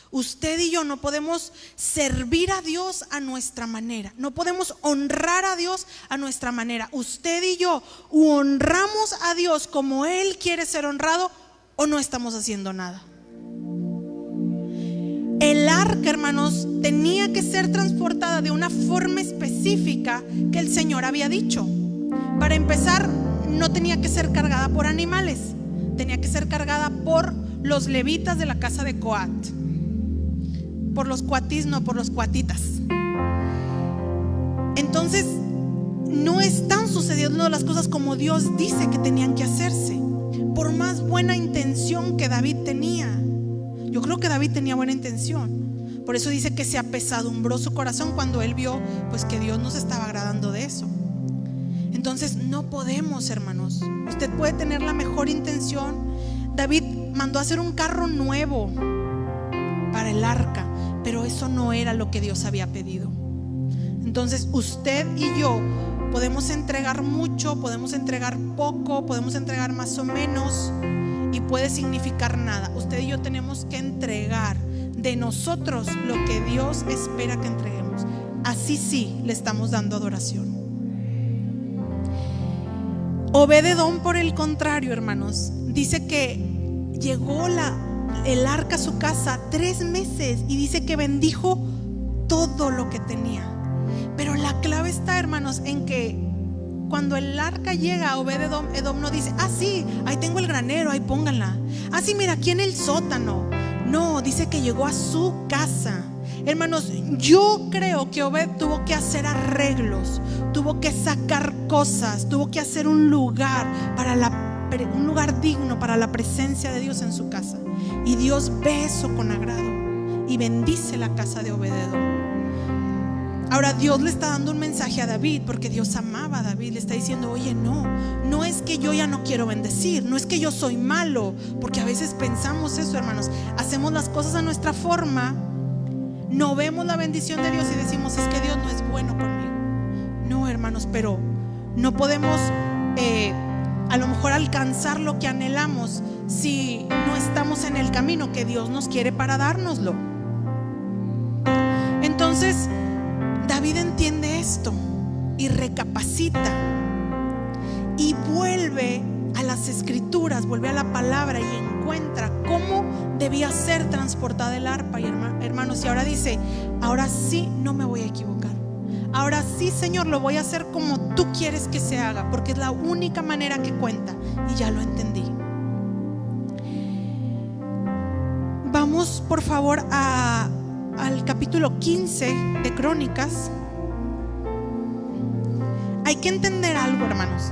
Usted y yo no podemos servir a Dios a nuestra manera. No podemos honrar a Dios a nuestra manera. Usted y yo honramos a Dios como Él quiere ser honrado, o no estamos haciendo nada. El arca, hermanos, tenía que ser transportada de una forma específica que el Señor había dicho. Para empezar, no tenía que ser cargada por animales, tenía que ser cargada por los levitas de la casa de Coat. Por los coatís, no por los coatitas. Entonces, no están sucediendo las cosas como Dios dice que tenían que hacerse, por más buena intención que David tenía. Yo creo que David tenía buena intención. Por eso dice que se apesadumbró su corazón cuando él vio pues que Dios no se estaba agradando de eso. Entonces no podemos, hermanos. Usted puede tener la mejor intención. David mandó a hacer un carro nuevo para el arca, pero eso no era lo que Dios había pedido. Entonces usted y yo podemos entregar mucho, podemos entregar poco, podemos entregar más o menos, y puede significar nada. Usted y yo tenemos que entregar de nosotros lo que Dios espera que entreguemos. Así sí le estamos dando adoración. Obed-edom, por el contrario, hermanos, dice que llegó el arca a su casa 3 meses y dice que bendijo todo lo que tenía. Pero la clave está, hermanos, en que cuando el arca llega a Obed-edom, Edom no dice, ah sí, ahí tengo el granero, ahí pónganla. Ah sí, mira, aquí en el sótano. No, dice que llegó a su casa. Hermanos, yo creo que Obed tuvo que hacer arreglos, tuvo que sacar cosas, tuvo que hacer un lugar un lugar digno para la presencia de Dios en su casa. Y Dios ve eso con agrado y bendice la casa de Obed-edom. Ahora Dios le está dando un mensaje a David, porque Dios amaba a David. Le está diciendo, oye, no es que yo ya no quiero bendecir, no es que yo soy malo, porque a veces pensamos eso, hermanos. Hacemos las cosas a nuestra forma, no vemos la bendición de Dios y decimos, es que Dios no es bueno conmigo. No, hermanos, pero no podemos a lo mejor alcanzar lo que anhelamos si no estamos en el camino que Dios nos quiere para dárnoslo. Entonces David entiende esto y recapacita y vuelve a las escrituras, vuelve a la palabra y encuentra cómo debía ser transportada el arpa. Y hermanos, y ahora dice, ahora sí no me voy a equivocar. Ahora sí, Señor, lo voy a hacer como tú quieres que se haga, porque es la única manera que cuenta. Y ya lo entendí. Vamos por favor al capítulo 15 de Crónicas. Hay que entender algo, hermanos.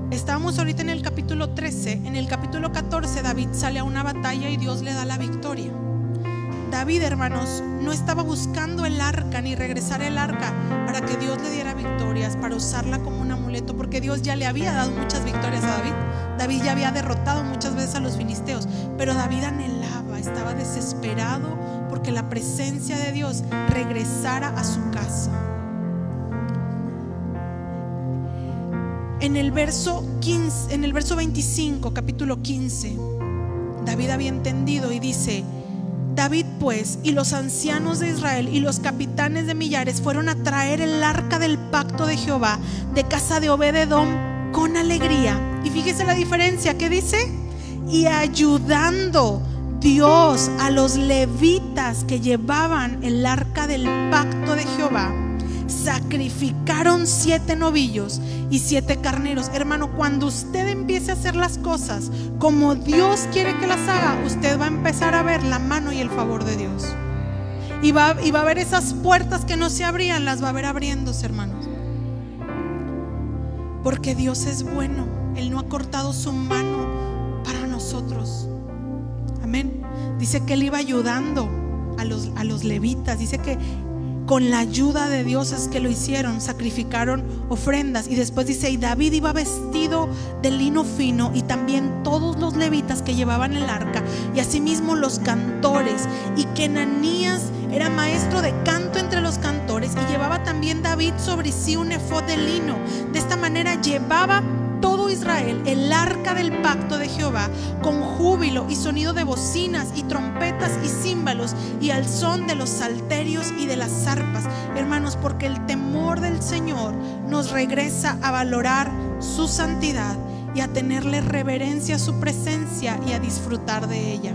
Estábamos ahorita en el capítulo 13. En el capítulo 14 David sale a una batalla y Dios le da la victoria. David, hermanos, no estaba buscando el arca ni regresar el arca para que Dios le diera victorias, para usarla como un amuleto, porque Dios ya le había dado muchas victorias a David. David ya había derrotado muchas veces a los filisteos, pero David anhelaba, estaba desesperado porque la presencia de Dios regresara a su casa. En el verso 15, en el verso 25, capítulo 15, David había entendido y dice: David pues y los ancianos de Israel y los capitanes de millares fueron a traer el arca del pacto de Jehová de casa de Obed-edom con alegría. Y fíjese la diferencia, ¿qué dice? Y ayudando Dios a los levitas que llevaban el arca del pacto de Jehová, sacrificaron 7 novillos y 7 carneros. Hermano, cuando usted empiece a hacer las cosas como Dios quiere que las haga, usted va a empezar a ver la mano y el favor de Dios. Y va a ver esas puertas que no se abrían, las va a ver abriéndose, hermanos. Porque Dios es bueno. Él no ha cortado su mano para nosotros. Amén. Dice que Él iba ayudando a los levitas. Dice que con la ayuda de Dios es que lo hicieron, sacrificaron ofrendas. Y después dice: y David iba vestido de lino fino, y también todos los levitas que llevaban el arca, y asimismo los cantores. Y que Ananías era maestro de canto entre los cantores, y llevaba también David sobre sí un efod de lino. De esta manera llevaba todo Israel el arca del pacto de Jehová con júbilo y sonido de bocinas y trompetas y címbalos, y al son de los salterios y de las arpas. Hermanos, porque el temor del Señor nos regresa a valorar su santidad y a tenerle reverencia a su presencia y a disfrutar de ella.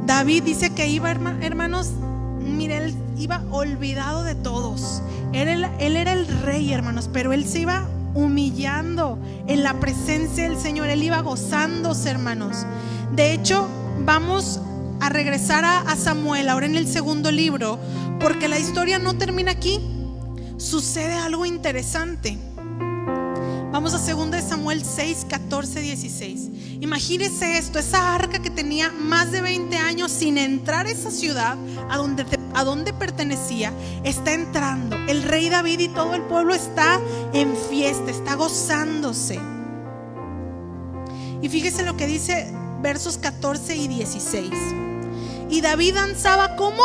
David dice que iba, hermanos, mire, él iba olvidado de todos. Él era el rey, hermanos, pero él se iba humillando en la presencia del Señor. Él iba gozándose, hermanos. De hecho, vamos a regresar a Samuel ahora en el segundo libro, porque la historia no termina aquí. Sucede algo interesante. Vamos a 2 de Samuel 6, 14, 16. Imagínese esto: esa arca que tenía más de 20 años sin entrar a esa ciudad a donde pertenecía, está entrando. El rey David y todo el pueblo está en fiesta, está gozándose. Y fíjese lo que dice versos 14 y 16. Y David danzaba, ¿cómo?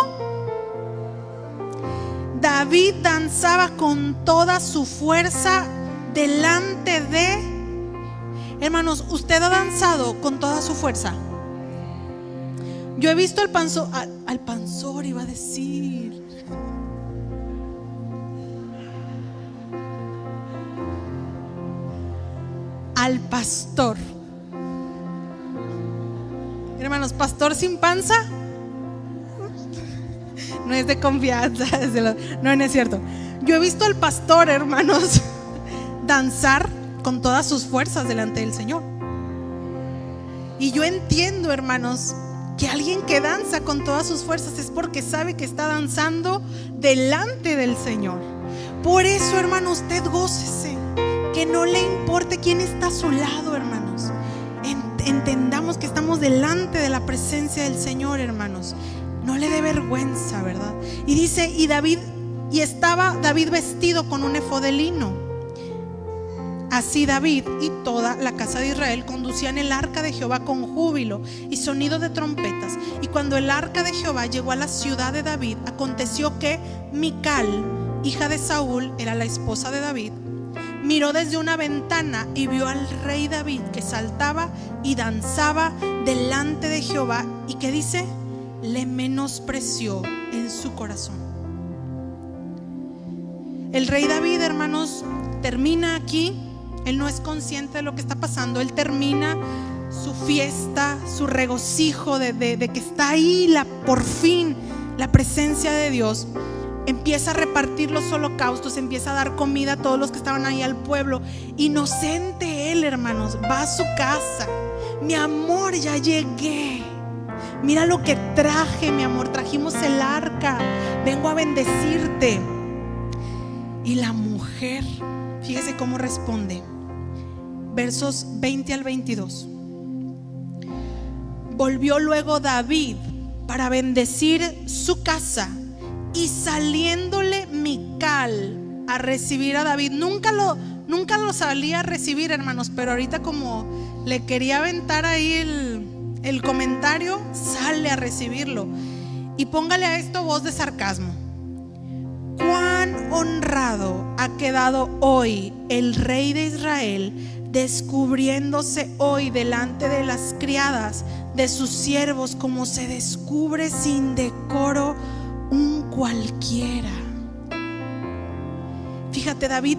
David danzaba con toda su fuerza delante de... Hermanos, ¿usted ha danzado con toda su fuerza? Yo he visto al panzor iba a decir. Al pastor. Hermanos, pastor sin panza no es de confianza. No es cierto. Yo he visto al pastor, hermanos, danzar con todas sus fuerzas delante del Señor. Y yo entiendo, hermanos, que alguien que danza con todas sus fuerzas es porque sabe que está danzando delante del Señor. Por eso, hermano, usted gócese, que no le importe quién está a su lado, hermanos. Entendamos que estamos delante de la presencia del Señor, hermanos. No le dé vergüenza, ¿verdad? Y dice: y estaba David vestido con un efod de lino. Así David y toda la casa de Israel conducían el arca de Jehová con júbilo y sonido de trompetas. Y cuando el arca de Jehová llegó a la ciudad de David, aconteció que Mical, hija de Saúl, era la esposa de David, miró desde una ventana y vio al rey David que saltaba y danzaba delante de Jehová. ¿Y qué dice? Le menospreció en su corazón. El rey David, hermanos, termina aquí. Él no es consciente de lo que está pasando. Él termina su fiesta, su regocijo de que está ahí por fin la presencia de Dios. Empieza a repartir los holocaustos, empieza a dar comida a todos los que estaban ahí al pueblo. Inocente él, hermanos, va a su casa. Mi amor, ya llegué. Mira lo que traje, mi amor. Trajimos el arca. Vengo a bendecirte. Y la mujer, fíjese cómo responde. Versos 20 al 22. Volvió luego David para bendecir su casa, y saliéndole Mical a recibir a David, nunca lo salía a recibir, hermanos, pero ahorita como le quería aventar ahí el comentario, sale a recibirlo. Y póngale a esto voz de sarcasmo: cuán honrado ha quedado hoy el rey de Israel, descubriéndose hoy delante de las criadas de sus siervos, como se descubre sin decoro un cualquiera. Fíjate, David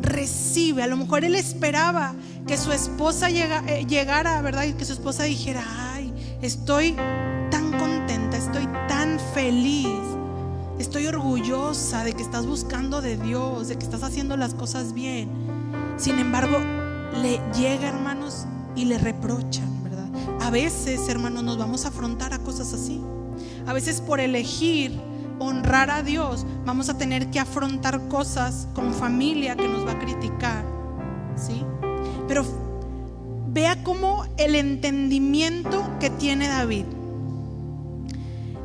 recibe, a lo mejor él esperaba que su esposa llegara, ¿verdad? Y que su esposa dijera: ay, estoy tan contenta, estoy tan feliz, estoy orgullosa de que estás buscando de Dios, de que estás haciendo las cosas bien. Sin embargo, le llega, hermanos, y le reprochan, ¿verdad? A veces, hermanos, nos vamos a afrontar a cosas así. A veces, por elegir honrar a Dios, vamos a tener que afrontar cosas con familia que nos va a criticar, ¿sí? Pero vea cómo el entendimiento que tiene David.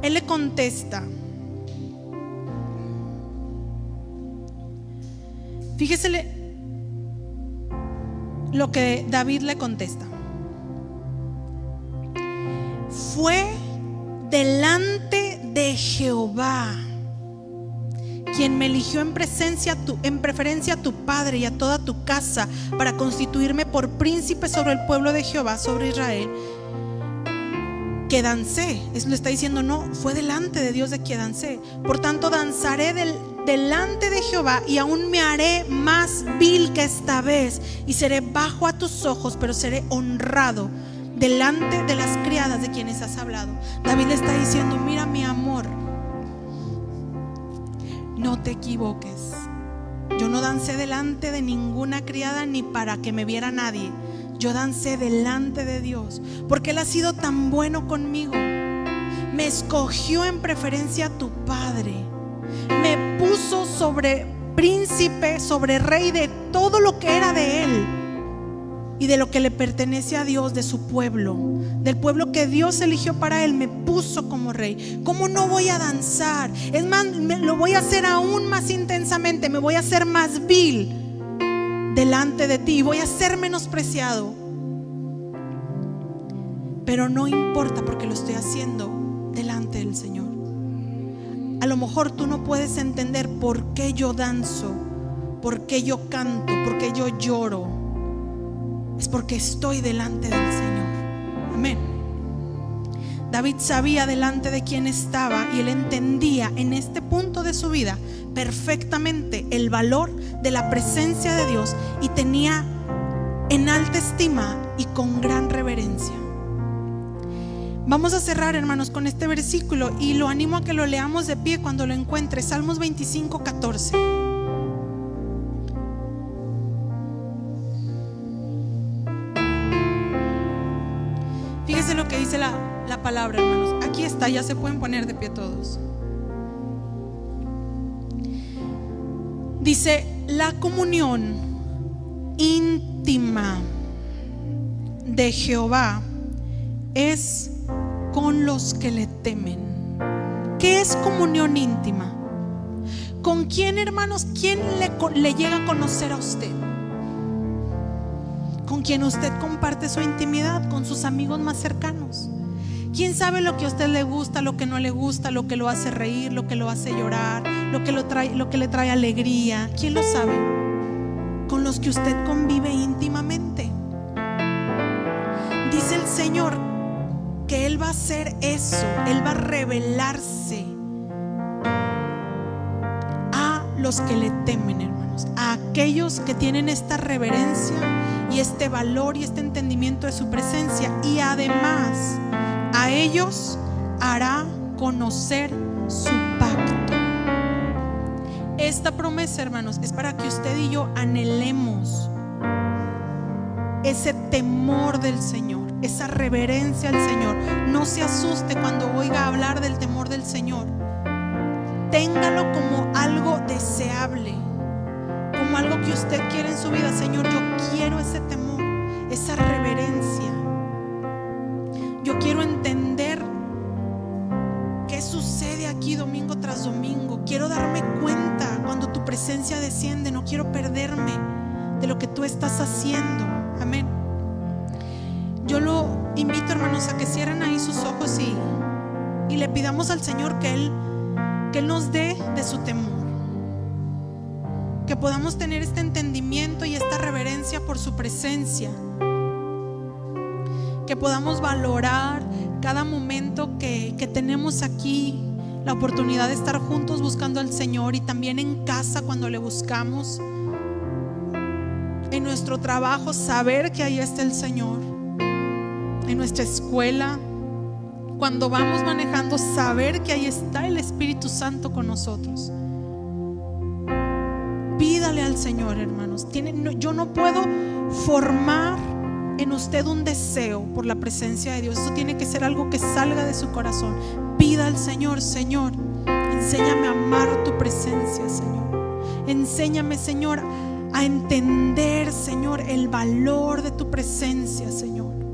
Él le contesta. Fíjese lo que David le contesta: fue delante de Jehová quien me eligió en preferencia a tu padre y a toda tu casa, para constituirme por príncipe sobre el pueblo de Jehová, sobre Israel, que dancé. Eso le está diciendo, no, fue delante de Dios de quien dancé. Por tanto, danzaré delante de Jehová, y aún me haré más vil que esta vez, y seré bajo a tus ojos, pero seré honrado delante de las criadas de quienes has hablado. David le está diciendo: mira, mi amor, no te equivoques. Yo no dancé delante de ninguna criada ni para que me viera nadie. Yo dancé delante de Dios, porque Él ha sido tan bueno conmigo. Me escogió en preferencia a tu padre, me puso sobre príncipe, sobre rey de todo lo que era de Él y de lo que le pertenece a Dios, de su pueblo, del pueblo que Dios eligió para Él. Me puso como rey. ¿Cómo no voy a danzar? Es más, lo voy a hacer aún más intensamente. Me voy a hacer más vil delante de ti, voy a ser menospreciado. Pero no importa, porque lo estoy haciendo delante del Señor. A lo mejor tú no puedes entender por qué yo danzo, por qué yo canto, por qué yo lloro. Es porque estoy delante del Señor. Amén. David sabía delante de quién estaba, y él entendía en este punto de su vida perfectamente el valor de la presencia de Dios, y tenía en alta estima y con gran reverencia. Vamos a cerrar, hermanos, con este versículo, y lo animo a que lo leamos de pie cuando lo encuentre. Salmos 25:14. Fíjese lo que dice la palabra, hermanos. Aquí está, ya se pueden poner de pie todos. Dice: la comunión íntima de Jehová es con los que le temen. ¿Qué es comunión íntima? ¿Con quién, hermanos? ¿Quién le llega a conocer a usted? Con quien usted comparte su intimidad, con sus amigos más cercanos. ¿Quién sabe lo que a usted le gusta, lo que no le gusta, lo que lo hace reír, lo que lo hace llorar, lo que le trae alegría? ¿Quién lo sabe? Con los que usted convive íntimamente. Dice el Señor que Él va a hacer eso. Él va a revelarse a los que le temen, hermanos, a aquellos que tienen esta reverencia y este valor y este entendimiento de su presencia. Y además a ellos hará conocer su pacto. Esta promesa, hermanos, es para que usted y yo anhelemos ese temor del Señor, esa reverencia al Señor. No se asuste cuando oiga hablar del temor del Señor. Téngalo como algo deseable, como algo que usted quiere en su vida. Señor, yo quiero ese temor, esa reverencia. Yo Yo quiero entender qué sucede aquí domingo tras domingo. Quiero darme cuenta cuando tu presencia desciende. No quiero perderme de lo que tú estás haciendo. Amén. Yo lo invito, hermanos, a que cierren ahí sus ojos y le pidamos al Señor que Él nos dé de su temor, que podamos tener este entendimiento y esta reverencia por su presencia, que podamos valorar cada momento que tenemos aquí, la oportunidad de estar juntos buscando al Señor, y también en casa cuando le buscamos, en nuestro trabajo saber que ahí está el Señor, en nuestra escuela, cuando vamos manejando, saber que ahí está el Espíritu Santo con nosotros. Pídale al Señor, hermanos. Yo no puedo formar en usted un deseo por la presencia de Dios. Eso tiene que ser algo que salga de su corazón. Pida al Señor: Señor, enséñame a amar tu presencia, Señor. Enséñame, Señor, a entender, Señor, el valor de tu presencia, Señor.